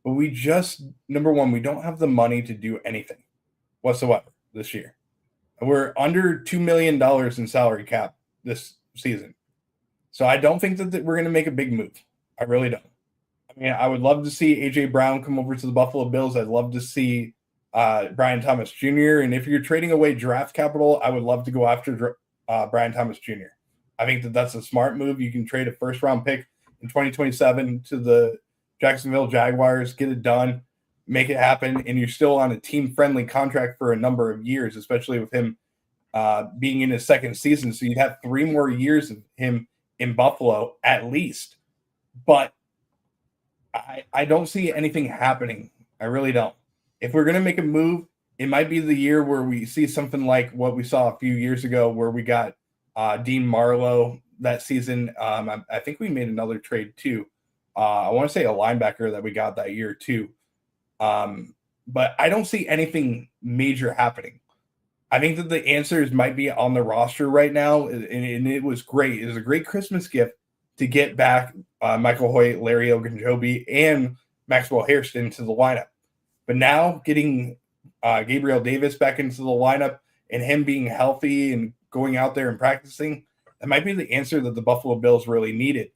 but we just, number one, we don't have the money to do anything whatsoever this year. We're under $2 million in salary cap this season. So I don't think that we're going to make a big move. I really don't. I mean, I would love to see A.J. Brown come over to the Buffalo Bills. I'd love to see Brian Thomas Jr. And if you're trading away draft capital, I would love to go after Brian Thomas Jr. I think that that's a smart move. You can trade a first-round pick in 2027 to the Jacksonville Jaguars, get it done, make it happen, and you're still on a team-friendly contract for a number of years, especially with him being in his second season. So you'd have 3 more years of him in Buffalo at least. But I don't see anything happening. I really don't. If we're going to make a move, it might be the year where we see something like what we saw a few years ago where we got Dean Marlowe that season. I think we made another trade too. I want to say a linebacker that we got that year too. But I don't see anything major happening. I think that the answers might be on the roster right now, and it was great. It was a great Christmas gift to get back Michael Hoyt, Larry Ogunjobi, and Maxwell Hairston to the lineup. But now getting Gabriel Davis back into the lineup and him being healthy and going out there and practicing, that might be the answer that the Buffalo Bills really needed.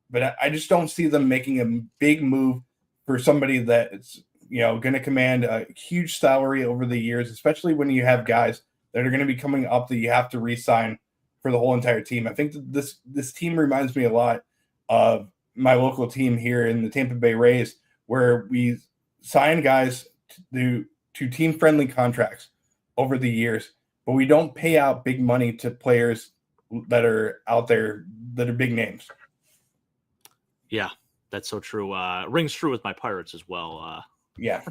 But I just don't see them making a big move for somebody that's going to command a huge salary over the years, especially when you have guys that are going to be coming up that you have to re-sign for the whole entire team. I think that this team reminds me a lot of my local team here in the Tampa Bay Rays, where we sign guys to team-friendly contracts over the years, but we don't pay out big money to players that are out there that are big names. Yeah, that's so true. Rings true with my Pirates as well. Yeah.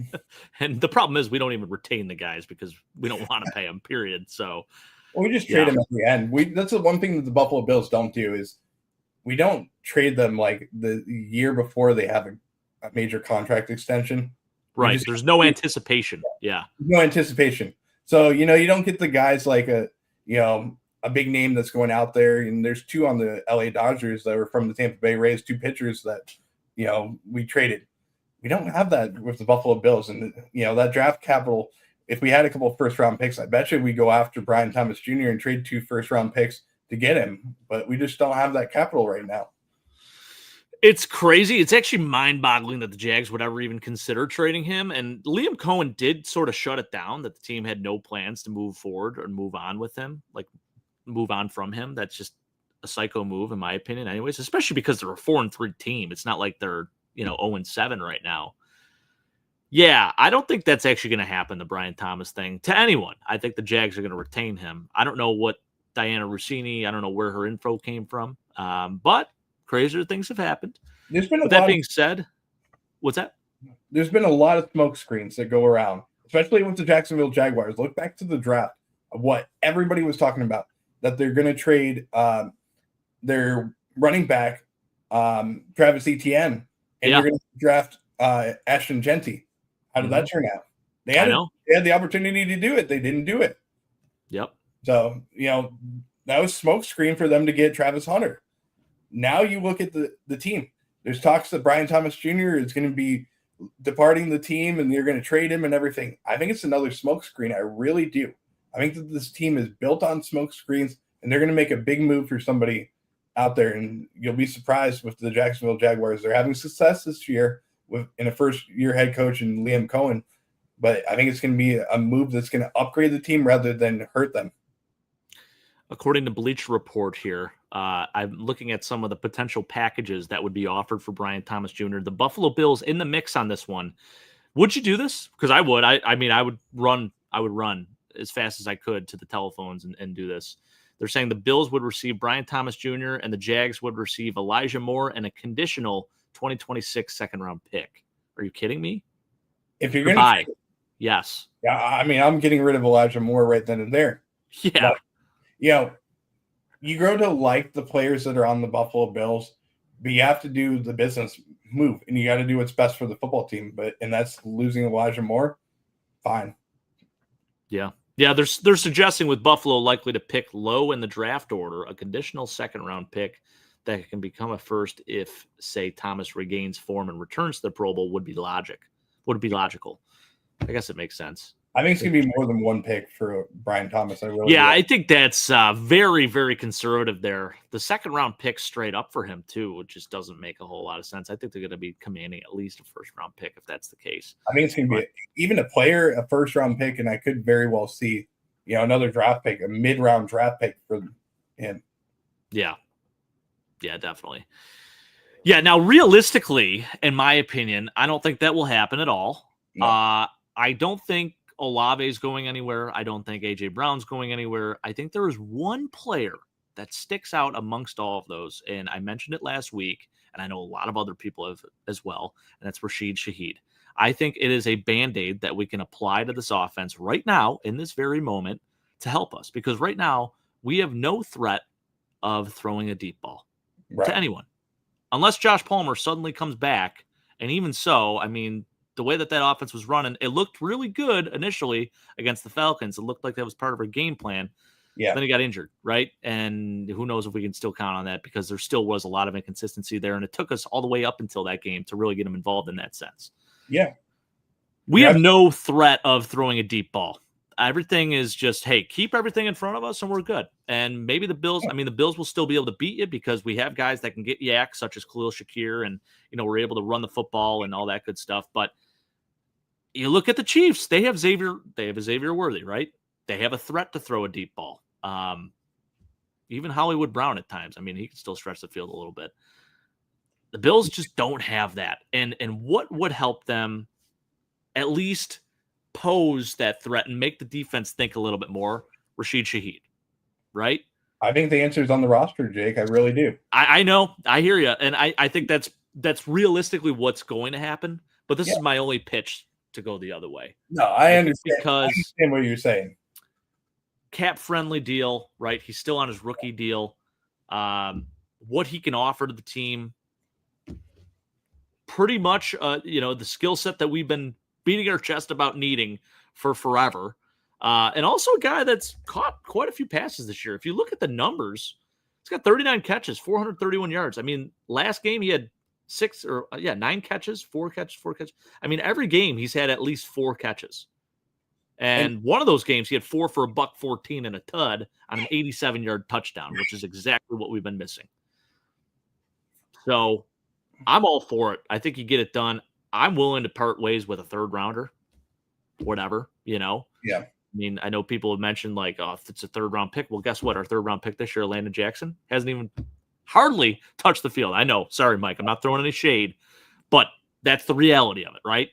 And the problem is we don't even retain the guys because we don't want to pay them, period. So we just trade them at the end. That's the one thing that the Buffalo Bills don't do is we don't trade them like the year before they have a major contract extension. Right. There's no anticipation. Yeah. No anticipation. So, you don't get the guys like a big name that's going out there. And there's two on the LA Dodgers that were from the Tampa Bay Rays, two pitchers that, we traded. We don't have that with the Buffalo Bills. And, that draft capital, if we had a couple of first-round picks, I bet you we go after Brian Thomas Jr. and trade 2 first-round picks to get him. But we just don't have that capital right now. It's crazy. It's actually mind-boggling that the Jags would ever even consider trading him. And Liam Cohen did sort of shut it down, that the team had no plans to move forward or move on with him, like move on from him. That's just a psycho move, in my opinion, anyways, especially because they're a 4-3 team. It's not like they're 0-7 right now. Yeah, I don't think that's actually going to happen, the Brian Thomas thing, to anyone. I think the Jags are going to retain him. I don't know what Diana Rossini, I don't know where her info came from, but crazier things have happened. There's been that being said, what's that? There's been a lot of smoke screens that go around, especially with the Jacksonville Jaguars. Look back to the draft of what everybody was talking about, that they're going to trade their running back, Travis Etienne, and they're going to draft Ashton Genty. How did that turn out? They had the opportunity to do it. They didn't do it. Yep. So, that was smoke screen for them to get Travis Hunter. Now you look at the team. There's talks that Brian Thomas Jr. is going to be departing the team and you're going to trade him and everything. I think it's another smoke screen. I really do. I think that this team is built on smoke screens and they're going to make a big move for somebody out there. And you'll be surprised with the Jacksonville Jaguars. They're having success this year in a first-year head coach in Liam Cohen. But I think it's going to be a move that's going to upgrade the team rather than hurt them. According to Bleacher Report here, I'm looking at some of the potential packages that would be offered for Brian Thomas Jr. The Buffalo Bills in the mix on this one. Would you do this? Because I would. I mean, I would run as fast as I could to the telephones and do this. They're saying the Bills would receive Brian Thomas Jr. and the Jags would receive Elijah Moore and a conditional 2026 second-round pick. Are you kidding me? If you're going to buy, yes. Yeah, I mean, I'm getting rid of Elijah Moore right then and there. Yeah. But, you grow to like the players that are on the Buffalo Bills, but you have to do the business move, and you got to do what's best for the football team. And that's losing Elijah Moore. Fine. Yeah. Yeah, they're suggesting with Buffalo likely to pick low in the draft order, a conditional second-round pick that can become a first if, say, Thomas regains form and returns to the Pro Bowl would be logical. I guess it makes sense. I think it's going to be more than one pick for Brian Thomas. I think that's very, very conservative there. The second-round pick straight up for him, too, which just doesn't make a whole lot of sense. I think they're going to be commanding at least a first-round pick if that's the case. I think it's going to be even a first-round pick, and I could very well see, another draft pick, a mid-round draft pick for him. Yeah. Yeah, definitely. Yeah, now, realistically, in my opinion, I don't think that will happen at all. No. I don't think Olave's going anywhere. I don't think A.J. Brown's going anywhere. I think there is one player that sticks out amongst all of those, and I mentioned it last week, and I know a lot of other people have as well, and that's Rashid Shaheed. I think it is a Band-Aid that we can apply to this offense right now in this very moment to help us, because right now we have no threat of throwing a deep ball Right. to anyone. Unless Josh Palmer suddenly comes back. And even so, I mean, the way that offense was running, it looked really good initially against the Falcons. It looked like that was part of our game plan. Yeah. Then he got injured, right? And who knows if we can still count on that, because there still was a lot of inconsistency there. And it took us all the way up until that game to really get him involved in that sense. Yeah. We have no threat of throwing a deep ball. Everything is just, hey, keep everything in front of us and we're good. And maybe the Bills will still be able to beat you because we have guys that can get yak, such as Khalil Shakir, and, we're able to run the football and all that good stuff. But you look at the Chiefs, they have Xavier Worthy, right? They have a threat to throw a deep ball. Even Hollywood Brown at times. I mean, he can still stretch the field a little bit. The Bills just don't have that. And what would help them at least pose that threat and make the defense think a little bit more? Rashid Shaheed, right? I think the answer is on the roster, Jake. I really do. I know. I hear you. And I think that's realistically what's going to happen. But this is my only pitch to go the other way. No, I understand. Because I understand what you're saying. Cap-friendly deal, right? He's still on his rookie deal. What he can offer to the team, pretty much, the skill set that we've been beating our chest about needing for forever. And also a guy that's caught quite a few passes this year. If you look at the numbers, he's got 39 catches, 431 yards. I mean, last game he had 9 catches, 4 catches. I mean, every game he's had at least 4 catches. And one of those games he had 4 for $114 and a tud on an 87-yard touchdown, which is exactly what we've been missing. So I'm all for it. I think you get it done. I'm willing to part ways with a third rounder, whatever, Yeah. I mean, I know people have mentioned if it's a third round pick. Well, guess what? Our third round pick this year, Landon Jackson, hasn't even hardly touched the field. I know. Sorry, Mike. I'm not throwing any shade, but that's the reality of it, right?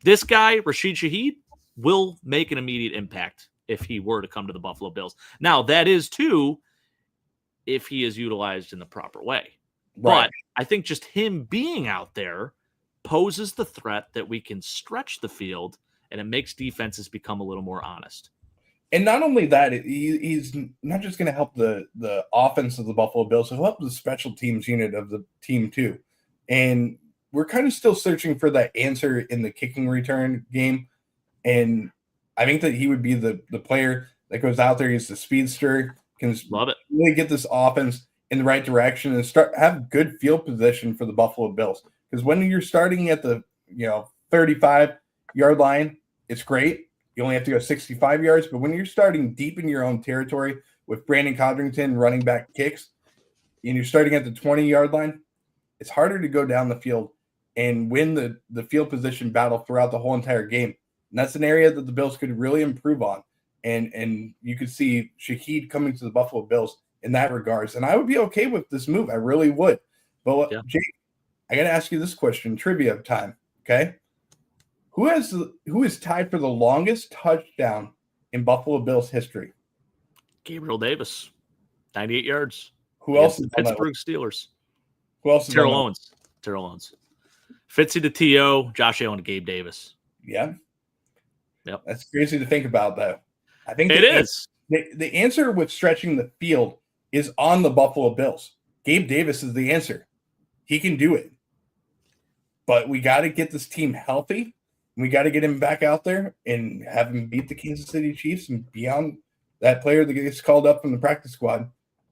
This guy, Rashid Shaheed, will make an immediate impact if he were to come to the Buffalo Bills. Now, that is too, if he is utilized in the proper way. Right. But I think just him being out there poses the threat that we can stretch the field, and it makes defenses become a little more honest. And not only that, he's not just going to help the offense of the Buffalo Bills, he'll help the special teams unit of the team too. And we're kind of still searching for that answer in the kicking return game. And I think that he would be the player that goes out there. He's the speedster, can love it, really get this offense in the right direction and have good field position for the Buffalo Bills. Because when you're starting at the 35-yard line, it's great. You only have to go 65 yards. But when you're starting deep in your own territory with Brandon Codrington running back kicks, and you're starting at the 20-yard line, it's harder to go down the field and win the field position battle throughout the whole entire game. And that's an area that the Bills could really improve on. And you could see Shaheed coming to the Buffalo Bills in that regards. And I would be okay with this move. I really would. But Jake, I got to ask you this question, trivia time, okay? Who is tied for the longest touchdown in Buffalo Bills history? Gabriel Davis, 98 yards. Who else is Pittsburgh Steelers? Who else is Terrell Owens. Fitzy to T.O., Josh Allen to Gabe Davis. Yeah. Yep. That's crazy to think about, though. I think it is. The answer with stretching the field is on the Buffalo Bills. Gabe Davis is the answer. He can do it. But we got to get this team healthy. We got to get him back out there and have him beat the Kansas City Chiefs and be on that player that gets called up from the practice squad.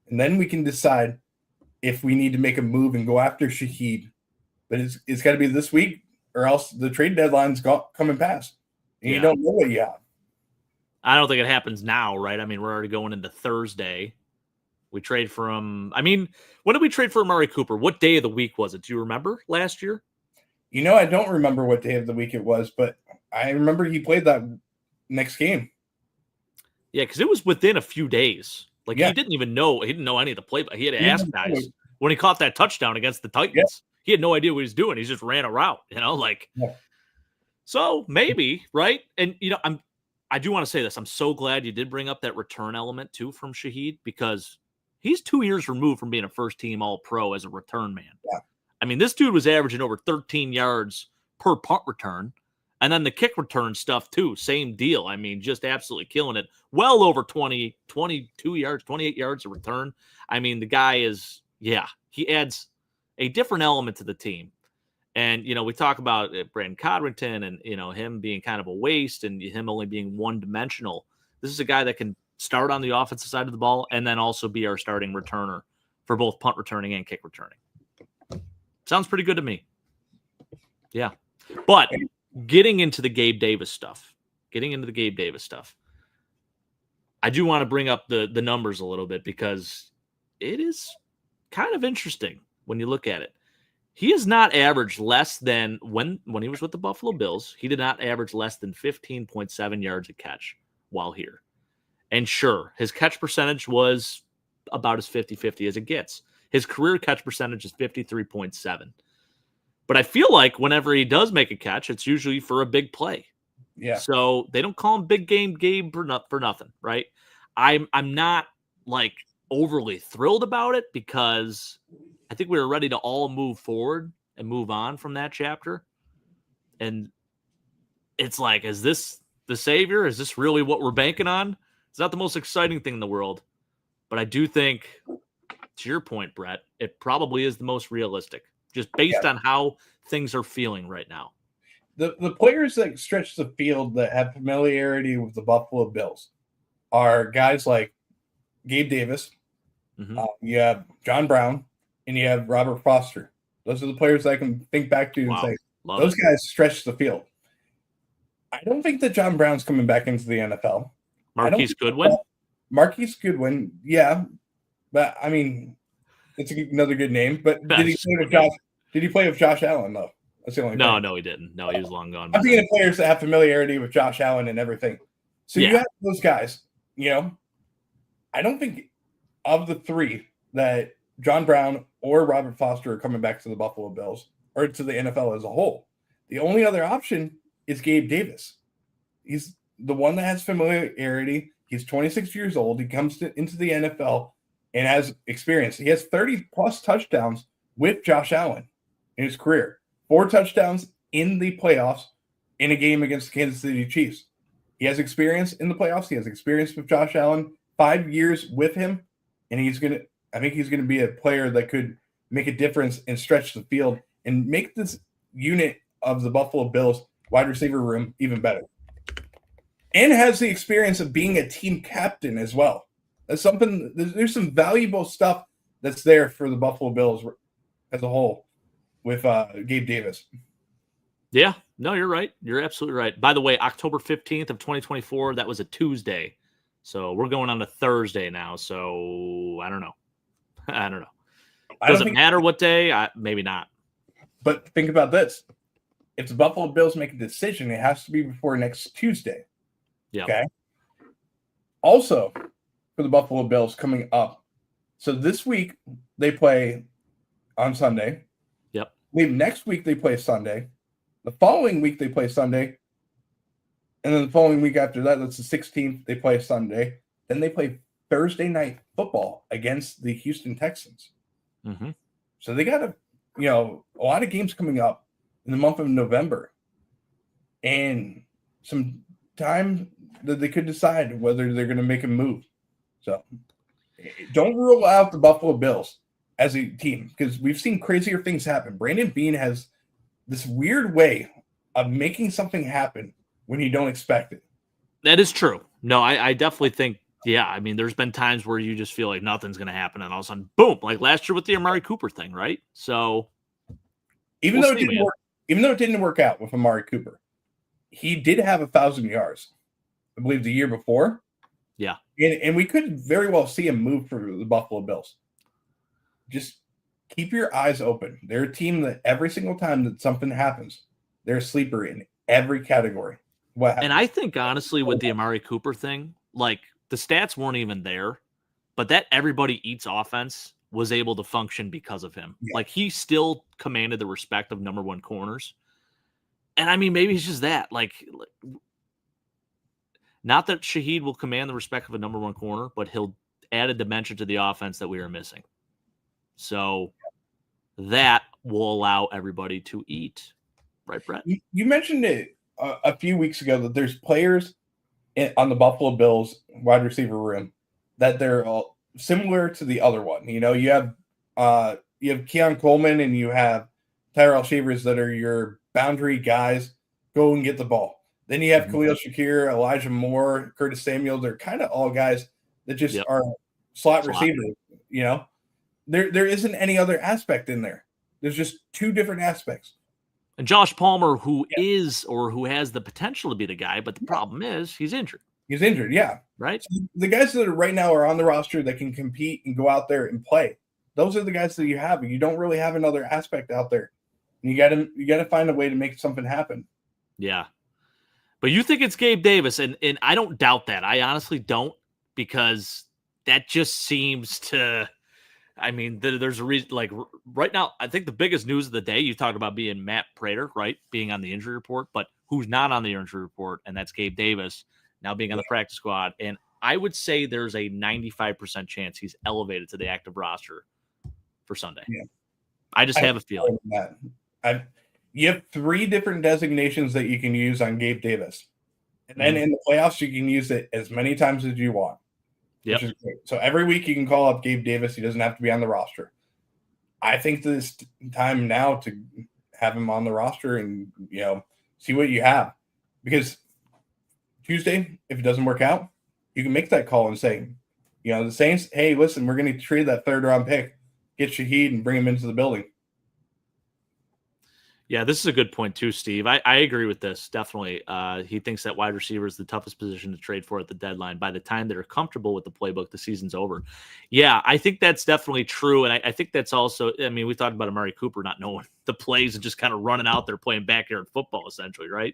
And then we can decide if we need to make a move and go after Shaheed. But it's got to be this week or else the trade deadline's coming past. And you don't know what you have. I don't think it happens now, right? I mean, we're already going into Thursday. We trade from – when did we trade for Amari Cooper? What day of the week was it? Do you remember last year? I don't remember what day of the week it was, but I remember he played that next game. Yeah, because it was within a few days. He didn't even know. He didn't know any of the play, but he had to ask guys. When he caught that touchdown against the Titans, he had no idea what he was doing. He just ran a route, So maybe, right? And, I do want to say this. I'm so glad you did bring up that return element, too, from Shaheed, because he's 2 years removed from being a first-team All-Pro as a return man. Yeah. I mean, this dude was averaging over 13 yards per punt return. And then the kick return stuff too, same deal. I mean, just absolutely killing it. Well over 20, 22 yards, 28 yards of return. I mean, the guy is, he adds a different element to the team. And, we talk about Brandon Codrington and, him being kind of a waste and him only being one-dimensional. This is a guy that can start on the offensive side of the ball and then also be our starting returner for both punt returning and kick returning. Sounds pretty good to me. Yeah. But getting into the Gabe Davis stuff, I do want to bring up the numbers a little bit because it is kind of interesting when you look at it. He has not averaged less than, when he was with the Buffalo Bills, he did not average less than 15.7 yards a catch while here. And sure, his catch percentage was about as 50-50 as it gets. His career catch percentage is 53.7. But I feel like whenever he does make a catch, it's usually for a big play. Yeah. So they don't call him Big Game Gabe for nothing, right? I'm not like overly thrilled about it because I think we were ready to all move forward and move on from that chapter. And it's like, is this the savior? Is this really what we're banking on? It's not the most exciting thing in the world. But I do think, to your point, Brett, it probably is the most realistic, just based on how things are feeling right now. The players that stretch the field that have familiarity with the Buffalo Bills are guys like Gabe Davis. Mm-hmm. You have John Brown, and you have Robert Foster. Those are the players that I can think back to and say, those guys stretch the field. I don't think that John Brown's coming back into the NFL. Marquise Goodwin? Marquise Goodwin, yeah. But, I mean, it's another good name. But did he play with Josh Allen, though? That's the only thing. No, he didn't. No, he was long gone. I'm thinking of players that have familiarity with Josh Allen and everything. So you have those guys, I don't think of the three that John Brown or Robert Foster are coming back to the Buffalo Bills or to the NFL as a whole. The only other option is Gabe Davis. He's the one that has familiarity. He's 26 years old. He comes into the NFL and has experience. He has 30-plus touchdowns with Josh Allen in his career. 4 touchdowns in the playoffs in a game against the Kansas City Chiefs. He has experience in the playoffs. He has experience with Josh Allen, 5 years with him, and I think he's going to be a player that could make a difference and stretch the field and make this unit of the Buffalo Bills wide receiver room even better. And has the experience of being a team captain as well. That's something. There's some valuable stuff that's there for the Buffalo Bills as a whole with Gabe Davis. Yeah, no, you're right. You're absolutely right. By the way, October 15th of 2024, that was a Tuesday. So we're going on to Thursday now. So I don't know. Does it matter what day? Maybe not. But think about this. If the Buffalo Bills make a decision, it has to be before next Tuesday. Yeah. Okay. Also, for the Buffalo Bills coming up, so this week they play on Sunday. Yep. Next week they play Sunday. The following week they play Sunday. And then the following week after that, that's the 16th, they play Sunday. Then they play Thursday night football against the Houston Texans. Mm-hmm. So they got a lot of games coming up in the month of November. And some time that they could decide whether they're going to make a move. So don't rule out the Buffalo Bills as a team because we've seen crazier things happen. Brandon Beane has this weird way of making something happen when you don't expect it. That is true. No, I definitely think, I mean, there's been times where you just feel like nothing's going to happen and all of a sudden, boom, like last year with the Amari Cooper thing, right? So even though it didn't work out with Amari Cooper, he did have 1,000 yards, I believe, the year before. Yeah. And we could very well see him move for the Buffalo Bills. Just keep your eyes open. They're a team that every single time that something happens, they're a sleeper in every category. And I think, honestly, with the Amari Cooper thing, like the stats weren't even there, but that everybody eats offense was able to function because of him. Yeah. Like he still commanded the respect of number one corners. And I mean, maybe it's just that. Like, not that Shaheed will command the respect of a number one corner, but he'll add a dimension to the offense that we are missing. So that will allow everybody to eat. Right, Brett? You mentioned it a few weeks ago that there's players on the Buffalo Bills wide receiver room that they're all similar to the other one. You know, you have Keon Coleman and you have Tyrell Shavers that are your boundary guys. Go and get the ball. Then you have Khalil Shakir, Elijah Moore, Curtis Samuel. They're kind of all guys that just are slot receivers. You know, there isn't any other aspect in there. There's just two different aspects. And Josh Palmer, who is or who has the potential to be the guy, but the problem is he's injured. He's injured, yeah. Right? So the guys that are right now are on the roster that can compete and go out there and play. Those are the guys that you have. You don't really have another aspect out there. And you gotta find a way to make something happen. Yeah. But you think it's Gabe Davis, and I don't doubt that. I honestly don't, because that just seems to – I mean, there's a reason. Like right now, I think the biggest news of the day, you talked about being Matt Prater, right? Being on the injury report, but who's not on the injury report, and that's Gabe Davis now being on the practice squad. And I would say there's a 95% chance he's elevated to the active roster for Sunday. Yeah. I just have a feeling. You have 3 different designations that you can use on Gabe Davis. And then in the playoffs, you can use it as many times as you want. Yep. Which is great. So every week you can call up Gabe Davis. He doesn't have to be on the roster. I think this time now to have him on the roster and, you know, see what you have. Because Tuesday, if it doesn't work out, you can make that call and say, you know, the Saints, hey, listen, we're going to trade that 3rd-round pick, get Shaheed and bring him into the building. Yeah, this is a good point too, Steve. I agree with this, definitely. He thinks that wide receiver is the toughest position to trade for at the deadline. By the time they're comfortable with the playbook, the season's over. Yeah, I think that's definitely true. And I think that's also, I mean, we talked about Amari Cooper not knowing the plays and just kind of running out there playing backyard football, essentially, right?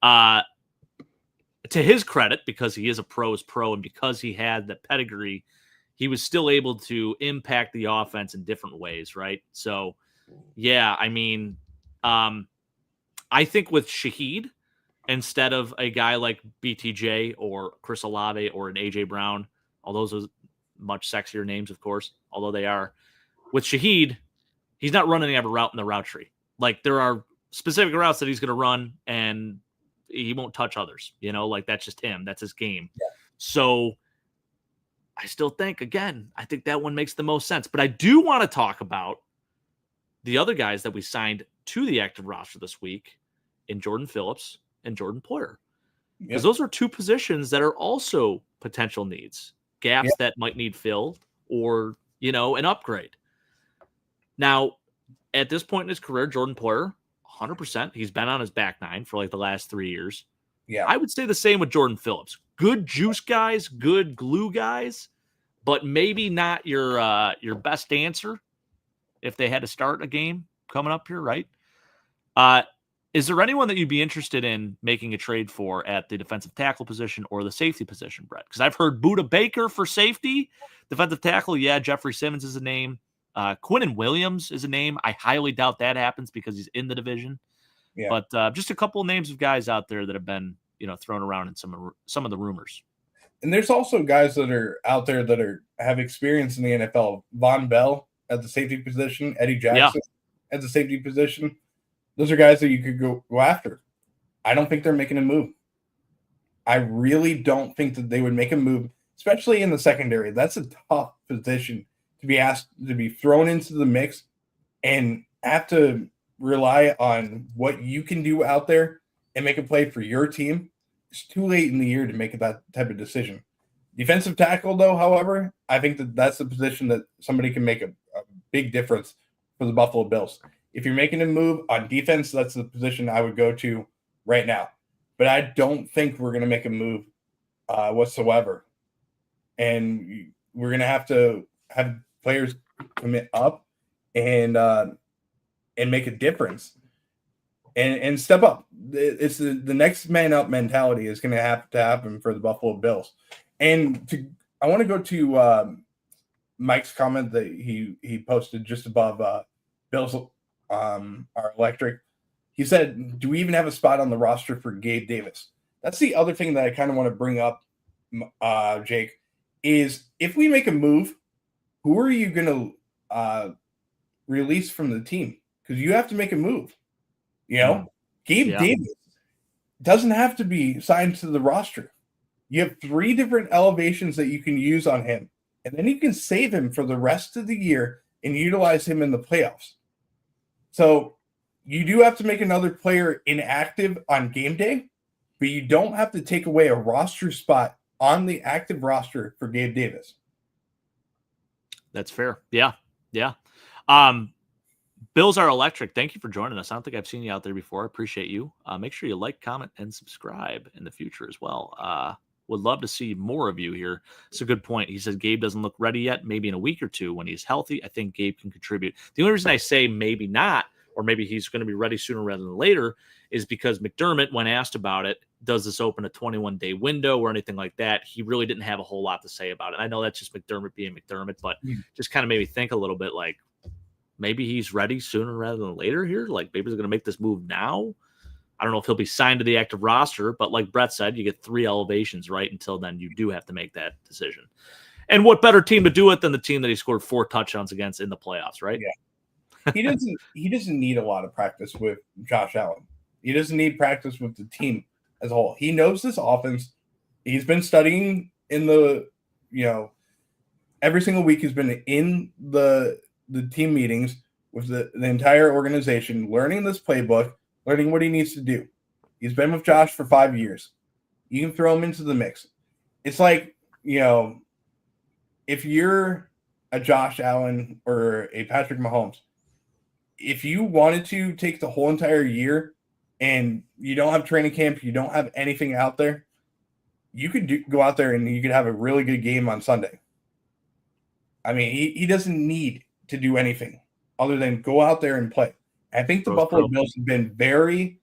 To his credit, because he is a pro's pro and because he had the pedigree, he was still able to impact the offense in different ways, right? So, yeah, I mean, I think with Shaheed, instead of a guy like BTJ or Chris Olave or an AJ Brown, although those are much sexier names, of course, although they are, with Shaheed, he's not running every route in the route tree. Like there are specific routes that he's going to run and he won't touch others, you know, like that's just him. That's his game. Yeah. So I still think, again, I think that one makes the most sense, but I do want to talk about the other guys that we signed to the active roster this week in Jordan Phillips and Jordan Poyer. Because those are 2 positions that are also potential needs, gaps that might need filled or, you know, an upgrade. Now, at this point in his career, Jordan Poyer, 100%, he's been on his back 9 for like the last 3 years. Yeah. I would say the same with Jordan Phillips. Good juice guys, good glue guys, but maybe not your best answer if they had to start a game coming up here, right? Is there anyone that you'd be interested in making a trade for at the defensive tackle position or the safety position, Brett? Because I've heard Buda Baker for safety. Defensive tackle, yeah, Jeffrey Simmons is a name. Quinnen Williams is a name. I highly doubt that happens because he's in the division. Yeah. But just a couple of names of guys out there that have been, you know, thrown around in some of the rumors. And there's also guys that are out there that have experience in the NFL. Von Bell at the safety position, Eddie Jackson at the safety position. Those are guys that you could go after. I don't think they're making a move. I really don't think that they would make a move, especially in the secondary. That's a tough position to be asked to be thrown into the mix and have to rely on what you can do out there and make a play for your team. It's too late in the year to make that type of decision. Defensive tackle, though, however, I think that that's the position that somebody can make a big difference for the Buffalo Bills. If you're making a move on defense, that's the position I would go to right now. But I don't think we're going to make a move whatsoever. And we're going to have players commit up and make a difference and step up. It's the next man up mentality is going to have to happen for the Buffalo Bills. And I want to go to Mike's comment that he posted just above Bills are electric. He said, do we even have a spot on the roster for Gabe Davis? That's the other thing that I kind of want to bring up, Jake, is if we make a move, who are you going to release from the team? Because you have to make a move. You know, Gabe Davis, doesn't have to be signed to the roster. You have 3 different elevations that you can use on him, and then you can save him for the rest of the year and utilize him in the playoffs. So you do have to make another player inactive on game day, but you don't have to take away a roster spot on the active roster for Gabe Davis. That's fair. Yeah. Yeah. Bills are electric. Thank you for joining us. I don't think I've seen you out there before. I appreciate you. Make sure you like, comment, and subscribe in the future as well. Would love to see more of you here. It's a good point. He says Gabe doesn't look ready yet. Maybe in a week or two when he's healthy, I think Gabe can contribute. The only reason I say maybe not, or maybe he's going to be ready sooner rather than later, is because McDermott, when asked about it, does this open a 21-day window or anything like that? He really didn't have a whole lot to say about it. I know that's just McDermott being McDermott, but just kind of made me think a little bit like maybe he's ready sooner rather than later here. Like maybe he's going to make this move now. I don't know if he'll be signed to the active roster, but like Brett said, you get 3 elevations, right? Until then, you do have to make that decision. And what better team to do it than the team that he scored 4 touchdowns against in the playoffs, right? Yeah. He doesn't need a lot of practice with Josh Allen. He doesn't need practice with the team as a whole. He knows this offense. He's been studying in the, every single week he's been in the team meetings with the entire organization, learning this playbook, learning what he needs to do. He's been with Josh for 5 years. You can throw him into the mix. It's like, if you're a Josh Allen or a Patrick Mahomes, if you wanted to take the whole entire year and you don't have training camp, you don't have anything out there, you could go out there and you could have a really good game on Sunday. I mean, he doesn't need to do anything other than go out there and play. I think the Buffalo Bills have been very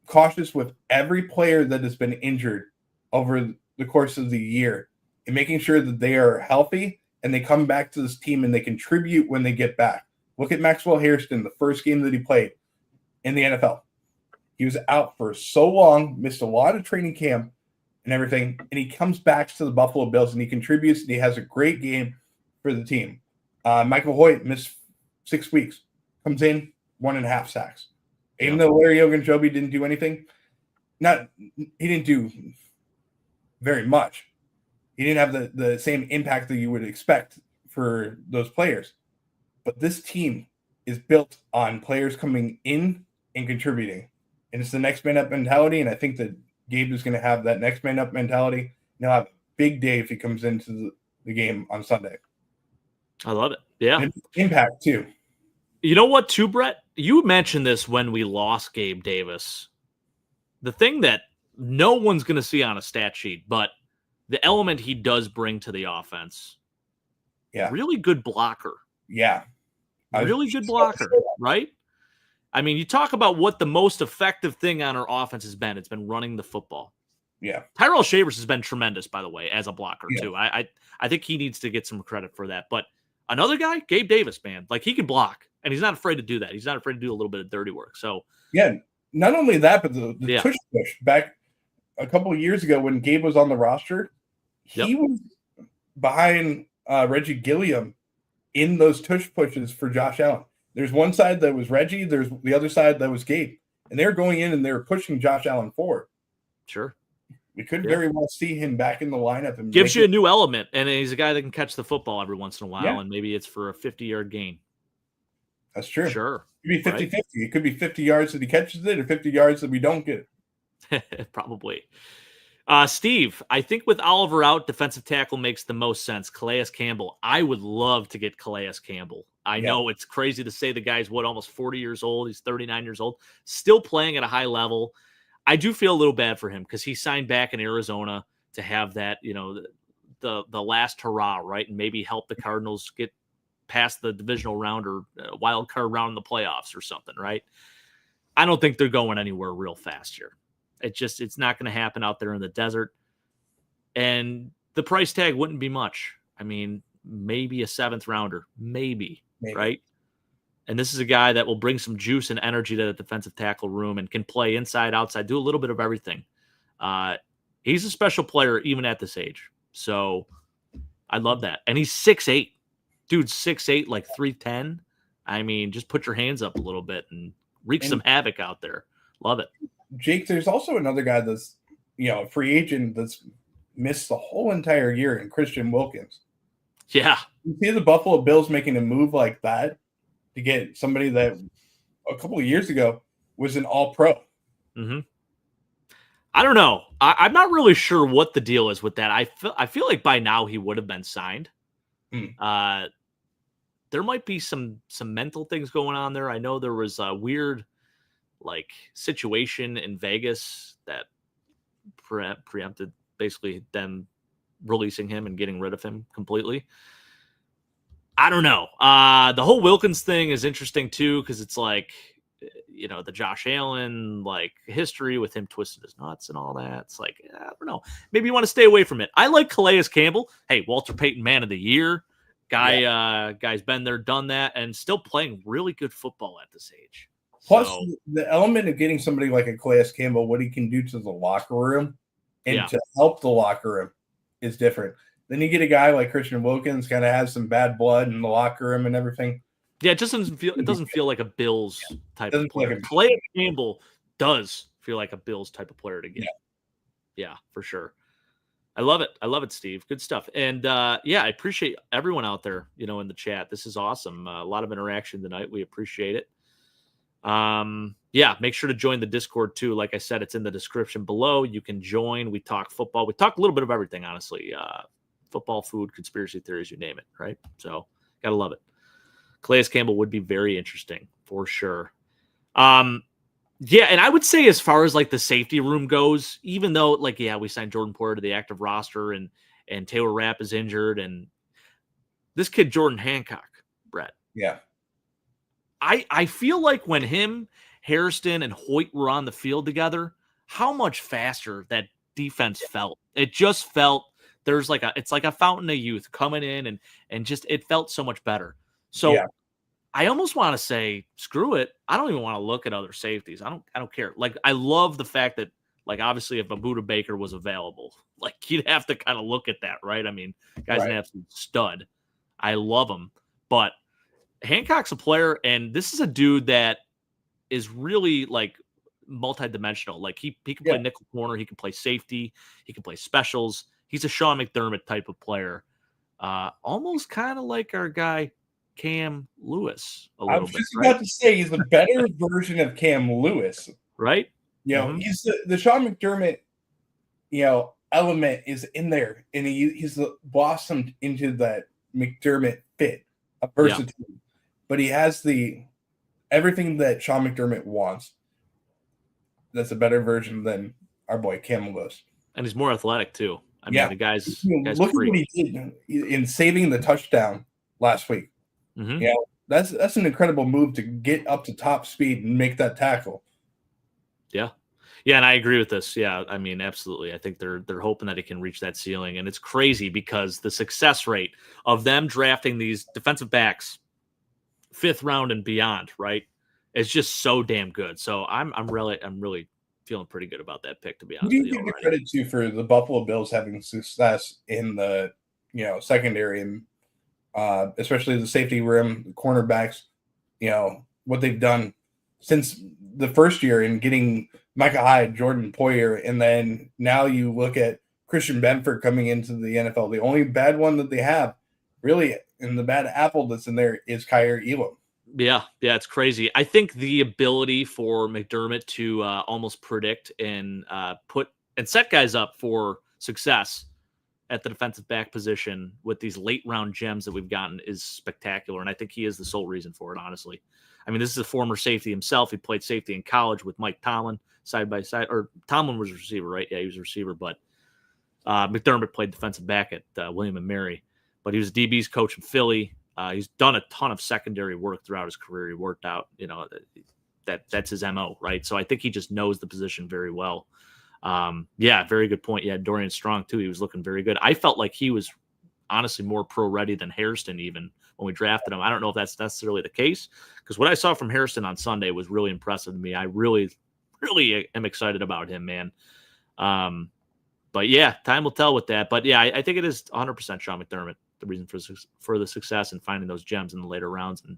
cautious with every player that has been injured over the course of the year and making sure that they are healthy and they come back to this team and they contribute when they get back. Look at Maxwell Hairston, the first game that he played in the NFL. He was out for so long, missed a lot of training camp and everything, and he comes back to the Buffalo Bills and he contributes and he has a great game for the team. Michael Hoyt missed 6 weeks. Comes in, 1.5 sacks. Even though Larry Ogunjobi didn't do anything, he didn't do very much. He didn't have the same impact that you would expect for those players. But this team is built on players coming in and contributing. And it's the next man up mentality. And I think that Gabe is going to have that next man up mentality. And he'll have a big day if he comes into the game on Sunday. I love it. Yeah. And impact too. You know what, too, Brett? You mentioned this when we lost Gabe Davis. The thing that no one's going to see on a stat sheet, but the element he does bring to the offense. Yeah. Really good blocker. Yeah. Really good blocker, right? I mean, you talk about what the most effective thing on our offense has been. It's been running the football. Yeah. Tyrell Shavers has been tremendous, by the way, as a blocker, too. I think he needs to get some credit for that. But another guy, Gabe Davis, man, like he can block. And he's not afraid to do that. He's not afraid to do a little bit of dirty work. So yeah, not only that, but the push back a couple of years ago when Gabe was on the roster, he was behind Reggie Gilliam in those tush pushes for Josh Allen. There's one side that was Reggie, there's the other side that was Gabe. And they're going in and they're pushing Josh Allen forward. Sure. We could very well see him back in the lineup. And gives you a new element. And he's a guy that can catch the football every once in a while. Yeah. And maybe it's for a 50-yard gain. That's true. Sure. It could be 50-50. Right? It could be 50 yards that he catches it or 50 yards that we don't get it. Probably. Steve, I think with Oliver out, defensive tackle makes the most sense. Calais Campbell. I would love to get Calais Campbell. I know it's crazy to say the guy's, almost 40 years old. He's 39 years old. Still playing at a high level. I do feel a little bad for him because he signed back in Arizona to have that, the last hurrah, right? And maybe help the Cardinals get past the divisional round or wild card round in the playoffs or something, right? I don't think they're going anywhere real fast here. It's not going to happen out there in the desert. And the price tag wouldn't be much. I mean, maybe a 7th rounder, maybe, right? And this is a guy that will bring some juice and energy to the defensive tackle room and can play inside, outside, do a little bit of everything. He's a special player even at this age. So I love that. And he's 6'8". Dude, 6'8", like 310. I mean, just put your hands up a little bit and wreak some havoc out there. Love it. Jake, there's also another guy that's, a free agent that's missed the whole entire year in Christian Wilkins. Yeah. You see the Buffalo Bills making a move like that to get somebody that a couple of years ago was an all-pro. Mm-hmm. I don't know. I'm not really sure what the deal is with that. I feel like by now he would have been signed. There might be some mental things going on there. I know there was a weird situation in Vegas that preempted basically them releasing him and getting rid of him completely. I don't know. The whole Wilkins thing is interesting too, because it's the Josh Allen history with him twisting his nuts and all that. It's I don't know. Maybe you want to stay away from it. I like Calais Campbell. Hey, Walter Payton Man of the Year. Guy's been there, done that, and still playing really good football at this age. Plus, the element of getting somebody like a Calais Campbell, what he can do to the locker room and to help the locker room is different. Then you get a guy like Christian Wilkins, kind of has some bad blood in the locker room and everything. Yeah, it doesn't feel like a Bills type of player. Calais Campbell does feel like a Bills type of player to get. Yeah, for sure. I love it, Steve. Good stuff. And I appreciate everyone out there, in the chat. This is awesome. A lot of interaction tonight. We appreciate it. Make sure to join the Discord too. Like I said, it's in the description below. You can join. We talk football. We talk a little bit of everything, honestly. Football, food, conspiracy theories, you name it, right? So gotta love it. Calais Campbell would be very interesting for sure. And I would say as far as the safety room goes, even though we signed Jordan Poyer to the active roster and Taylor Rapp is injured and this kid Jordan Hancock, Brett. Yeah. I feel like when him, Hairston, and Hoyt were on the field together, how much faster that defense felt. It just felt there's it's like a fountain of youth coming in and just it felt so much better. So I almost want to say, screw it. I don't even want to look at other safeties. I don't care. I love the fact that obviously if Abuda Baker was available, you'd have to kind of look at that, right? I mean, guy's an absolute stud. I love him, but Hancock's a player, and this is a dude that is really multi-dimensional. He can play nickel corner, he can play safety, he can play specials. He's a Sean McDermott type of player, almost kind of like our guy Cam Lewis. I was just about to say he's a better version of Cam Lewis, right? He's the Sean McDermott, element is in there, and he's blossomed into that McDermott fit, a versatility. Yeah. But he has everything that Sean McDermott wants. That's a better version than our boy Cam Lewis. And he's more athletic too. I mean, the guy's look at what he did in saving the touchdown last week. Mm-hmm. That's an incredible move to get up to top speed and make that tackle. Yeah, and I agree with this. Yeah, I mean, absolutely. I think they're hoping that it can reach that ceiling, and it's crazy because the success rate of them drafting these defensive backs 5th round and beyond, right? It's just so damn good. So I'm really feeling pretty good about that pick, to be honest. Who do you give the credit to for the Buffalo Bills having success in the secondary and especially the safety room, the cornerbacks, what they've done since the first year in getting Micah Hyde, Jordan Poyer, and then now you look at Christian Benford coming into the NFL. The only bad one that they have, really, and the bad apple that's in there is Kyer Elam. Yeah, it's crazy. I think the ability for McDermott to almost predict and put and set guys up for success at the defensive back position with these late round gems that we've gotten is spectacular. And I think he is the sole reason for it, honestly. I mean, this is a former safety himself. He played safety in college with Mike Tomlin side by side, or Tomlin was a receiver, right? Yeah, he was a receiver, but McDermott played defensive back at William & Mary, but he was DB's coach in Philly. He's done a ton of secondary work throughout his career. He worked out, that's his MO, right? So I think he just knows the position very well. Very good point. Yeah, Dorian Strong too. He was looking very good. I felt like he was honestly more pro ready than Hairston even when we drafted him. I don't know if that's necessarily the case because what I saw from Hairston on Sunday was really impressive to me. I really am excited about him, man. But yeah, time will tell with that. But yeah, I think it is 100% Sean McDermott, the reason for the success and finding those gems in the later rounds and,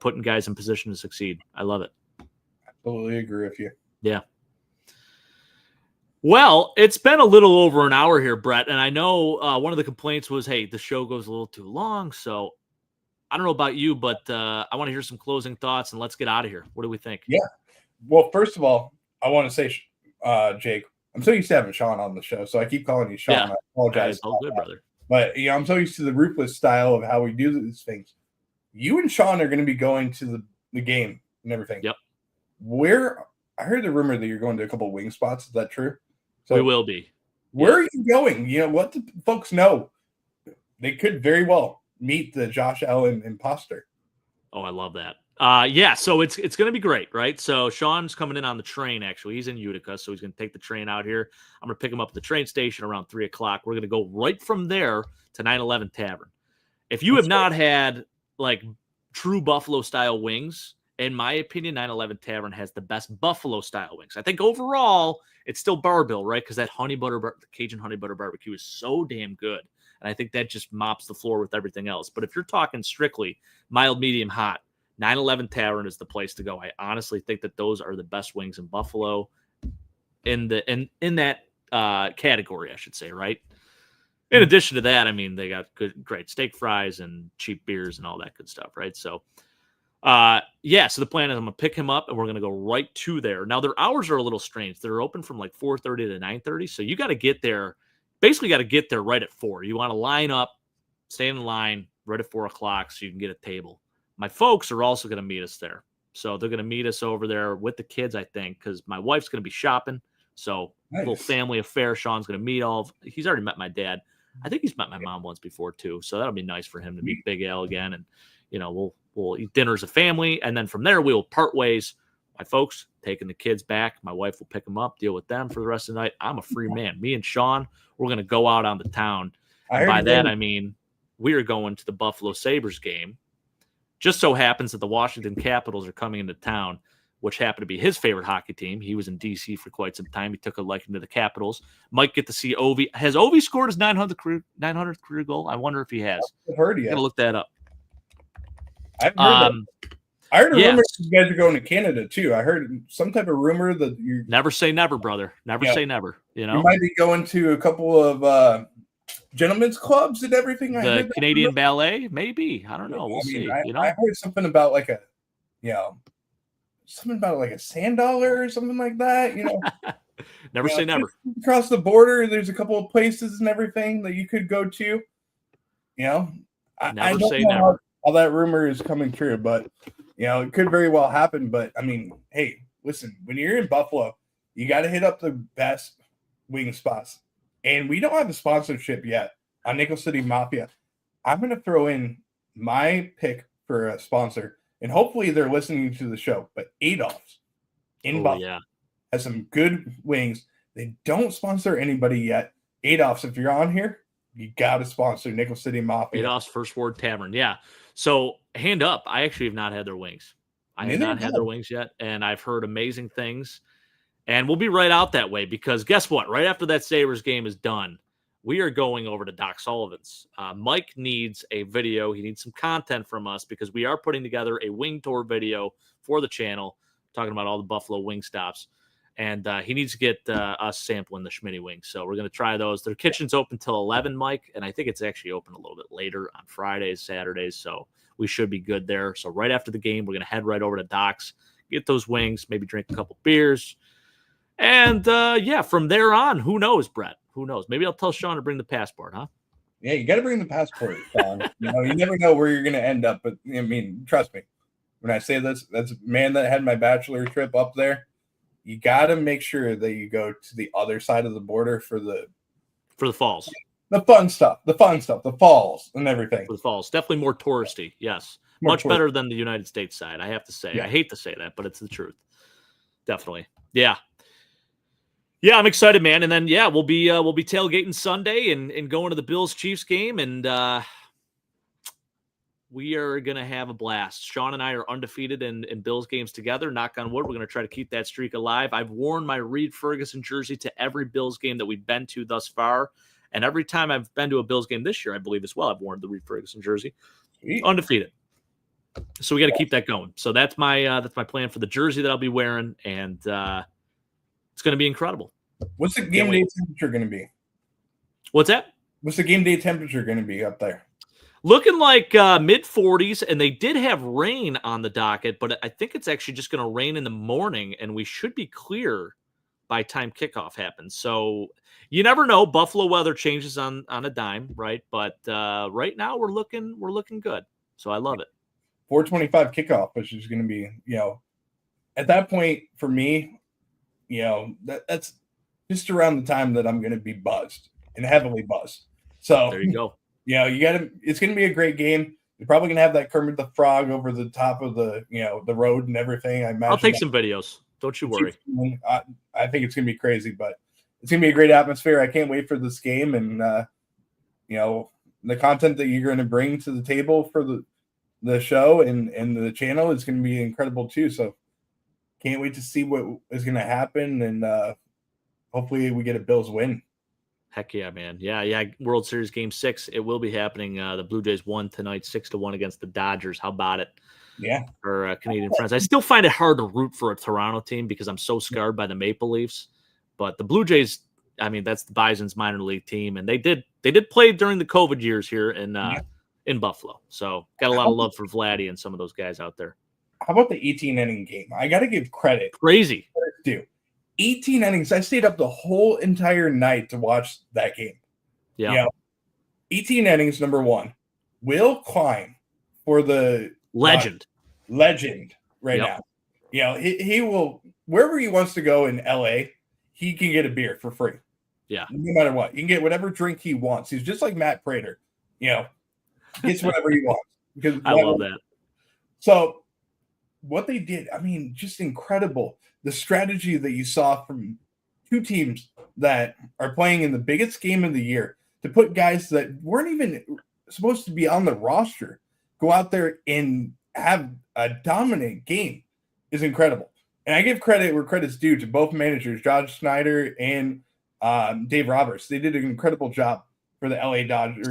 putting guys in position to succeed. I love it. Absolutely agree with you. Yeah. Well, it's been a little over an hour here, Brett, and I know one of the complaints was, hey, the show goes a little too long. So I don't know about you, but I want to hear some closing thoughts, and let's get out of here. What do we think? Yeah. Well, first of all, I want to say, Jake, I'm so used to having Sean on the show, so I keep calling you Sean. Yeah. I apologize. It's all good, brother. But I'm so used to the ruthless style of how we do these things. You and Sean are going to be going to the game and everything. Yep. I heard the rumor that you're going to a couple of wing spots. Is that true? So we will be. Where are you going? What the folks know? They could very well meet the Josh Allen imposter. Oh, I love that. Yeah, so it's going to be great, right? So Sean's coming in on the train, actually. He's in Utica, so he's going to take the train out here. I'm going to pick him up at the train station around 3 o'clock. We're going to go right from there to 911 Tavern. If you have not had, like, true Buffalo-style wings, in my opinion, 911 Tavern has the best Buffalo-style wings. I think overall, it's still Bar-Bill, right? Because that the Cajun honey butter barbecue is so damn good. And I think that just mops the floor with everything else. But if you're talking strictly mild, medium, hot, 911 Tavern is the place to go. I honestly think that those are the best wings in Buffalo in that category, I should say, right? In addition to that, I mean, they got great steak fries and cheap beers and all that good stuff, right? So, so the plan is I'm going to pick him up and we're going to go right to there. Now, their hours are a little strange. They're open from like 4:30 to 9:30. So you got to get there, basically got to get there right at 4. You want to line up, stay in line right at 4 o'clock so you can get a table. My folks are also going to meet us there. So they're going to meet us over there with the kids, I think, because my wife's going to be shopping. So little family affair. Sean's going to meet he's already met my dad. I think he's met my mom once before too. So that'll be nice for him to meet Big Al again. And, we'll eat dinner as a family. And then from there, we will part ways. My folks taking the kids back. My wife will pick them up, deal with them for the rest of the night. I'm a free man. Me and Sean, we're going to go out on the town. And by that, I mean, we are going to the Buffalo Sabres game. Just so happens that the Washington Capitals are coming into town, which happened to be his favorite hockey team. He was in D.C. for quite some time. He took a liking to the Capitals. Might get to see Ovi. Has Ovi scored his 900th career goal? I wonder if he has. I've heard he has. I'm going to look that up. I've heard that. I heard a rumor you guys are going to Canada, too. I heard some type of rumor that you... Never say never, brother. Never say never. You might be going to a couple of... gentlemen's clubs and everything. The Canadian Ballet, maybe. I don't know. We'll see. I heard something about like a sand dollar or something like that. Never say never. Across the border, there's a couple of places and everything that you could go to. I don't know how that rumor is coming true, but it could very well happen. But I mean, hey, listen, when you're in Buffalo, you got to hit up the best wing spots. And we don't have a sponsorship yet on Nickel City Mafia. I'm going to throw in my pick for a sponsor, and hopefully they're listening to the show. But Adolph's in Buffalo has some good wings. They don't sponsor anybody yet. Adolph's, if you're on here, you got to sponsor Nickel City Mafia. Adolph's First Ward Tavern, yeah. So hand up, I actually have not had their wings. I have not had their wings yet, and I've heard amazing things. And we'll be right out that way because guess what? Right after that Sabres game is done, we are going over to Doc Sullivan's. Mike needs a video. He needs some content from us because we are putting together a wing tour video for the channel, talking about all the Buffalo wing stops. And he needs to get us sampling the Schmitty wings. So we're going to try those. Their kitchen's open till 11, Mike. And I think it's actually open a little bit later on Fridays, Saturdays. So we should be good there. So right after the game, we're going to head right over to Doc's, get those wings, maybe drink a couple beers. And, from there on, who knows, Brett? Who knows? Maybe I'll tell Sean to bring the passport, huh? Yeah, you got to bring the passport, Sean. You never know where you're going to end up. But, I mean, trust me. When I say this, that's a man that had my bachelor trip up there. You got to make sure that you go to the other side of the border for the falls. The fun stuff, the falls and everything. For the falls. Definitely more touristy, yes. Much better than the United States side, I have to say. Yeah. I hate to say that, but it's the truth. Definitely. Yeah. Yeah, I'm excited, man. And then, we'll be tailgating Sunday and going to the Bills Chiefs game, and we are gonna have a blast. Sean and I are undefeated in Bills games together. Knock on wood, we're gonna try to keep that streak alive. I've worn my Reed Ferguson jersey to every Bills game that we've been to thus far, and every time I've been to a Bills game this year, I believe as well, I've worn the Reed Ferguson jersey. Sweet. Undefeated. So we got to keep that going. So that's my plan for the jersey that I'll be wearing, and it's going to be incredible. What's the game day temperature going to be? What's that? What's the game day temperature going to be up there? Looking like mid 40s, and they did have rain on the docket, but I think it's actually just going to rain in the morning, and we should be clear by time kickoff happens. So you never know. Buffalo weather changes on a dime, right? But right now we're looking good. So I love it. 4:25 kickoff, which is going to be, at that point for me, that's just around the time that I'm going to be buzzed and heavily buzzed. So there you go. It's going to be a great game. You're probably going to have that Kermit the Frog over the top of the road and everything. I imagine I'll take some videos. Don't you worry. I think it's going to be crazy, but it's going to be a great atmosphere. I can't wait for this game and, the content that you're going to bring to the table for the show and the channel is going to be incredible too. So can't wait to see what is going to happen. And hopefully we get a Bills win. Heck yeah, man. Yeah. World Series Game 6. It will be happening. The Blue Jays won tonight 6-1 against the Dodgers. How about it? Yeah. For Canadian friends. I still find it hard to root for a Toronto team because I'm so scarred by the Maple Leafs. But the Blue Jays, I mean, that's the Bison's minor league team. And they did play during the COVID years here in Buffalo. So got a lot of love for Vladdy and some of those guys out there. How about the 18-inning game? I got to give credit. Crazy. Dude. 18 innings. I stayed up the whole entire night to watch that game. Yeah. 18 innings, number one. Will Klein for the legend now. He will, wherever he wants to go in LA, he can get a beer for free. Yeah. No matter what. He can get whatever drink he wants. He's just like Matt Prater. Gets whatever he wants. Because I love that. So what they did, I mean, just incredible. The strategy that you saw from two teams that are playing in the biggest game of the year to put guys that weren't even supposed to be on the roster go out there and have a dominant game is incredible. And I give credit where credit's due to both managers, Josh Snyder and Dave Roberts. They did an incredible job for the LA Dodgers.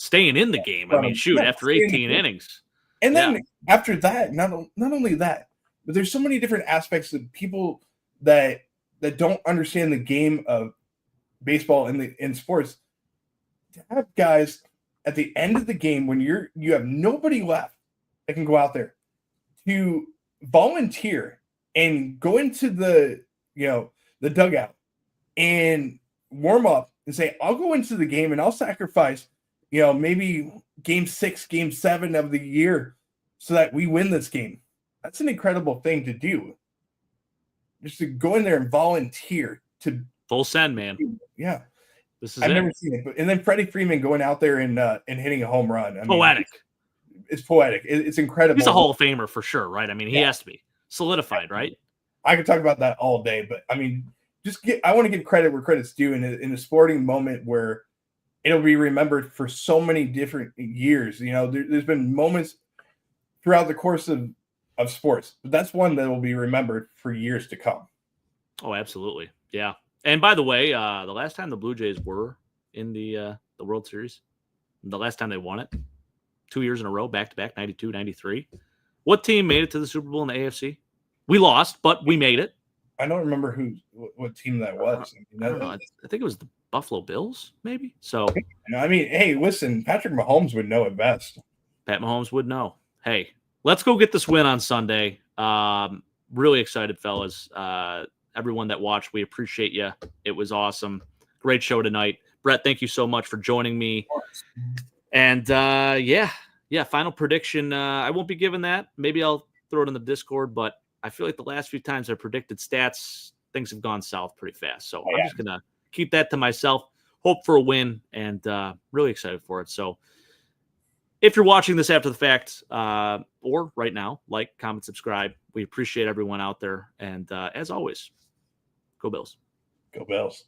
Staying in the game. I mean, after 18 innings. And then after that, not only that, but there's so many different aspects of people that don't understand the game of baseball in sports. To have guys at the end of the game when you have nobody left that can go out there to volunteer and go into the dugout and warm up and say, I'll go into the game and I'll sacrifice, maybe game 6, game 7 of the year so that we win this game. That's an incredible thing to do. Just to go in there and volunteer to full send, man. Yeah. I've never seen it. And then Freddie Freeman going out there and hitting a home run. Poetic. It's poetic. It's incredible. He's a Hall of Famer for sure, right? I mean, he has to be solidified, right? I could talk about that all day, but I mean, I want to give credit where credit's due in a sporting moment where it'll be remembered for so many different years. There's been moments throughout the course of sports, but that's one that will be remembered for years to come. Oh, absolutely. Yeah. And by the way, the last time the Blue Jays were in the World Series, the last time they won it, 2 years in a row, back-to-back, 92, 93. What team made it to the Super Bowl in the AFC? We lost, but we made it. I don't remember what team that was. I think it was the Buffalo Bills, maybe. So, I mean, hey, listen, Patrick Mahomes would know it best. Pat Mahomes would know. Hey, let's go get this win on Sunday. Really excited, fellas. Everyone that watched, we appreciate you. It was awesome. Great show tonight. Brett, thank you so much for joining me. And final prediction. I won't be giving that. Maybe I'll throw it in the Discord, but I feel like the last few times I predicted stats, things have gone south pretty fast. So I'm just going to keep that to myself, hope for a win, and really excited for it. So if you're watching this after the fact or right now, like, comment, subscribe. We appreciate everyone out there. And as always, go Bills. Go Bills.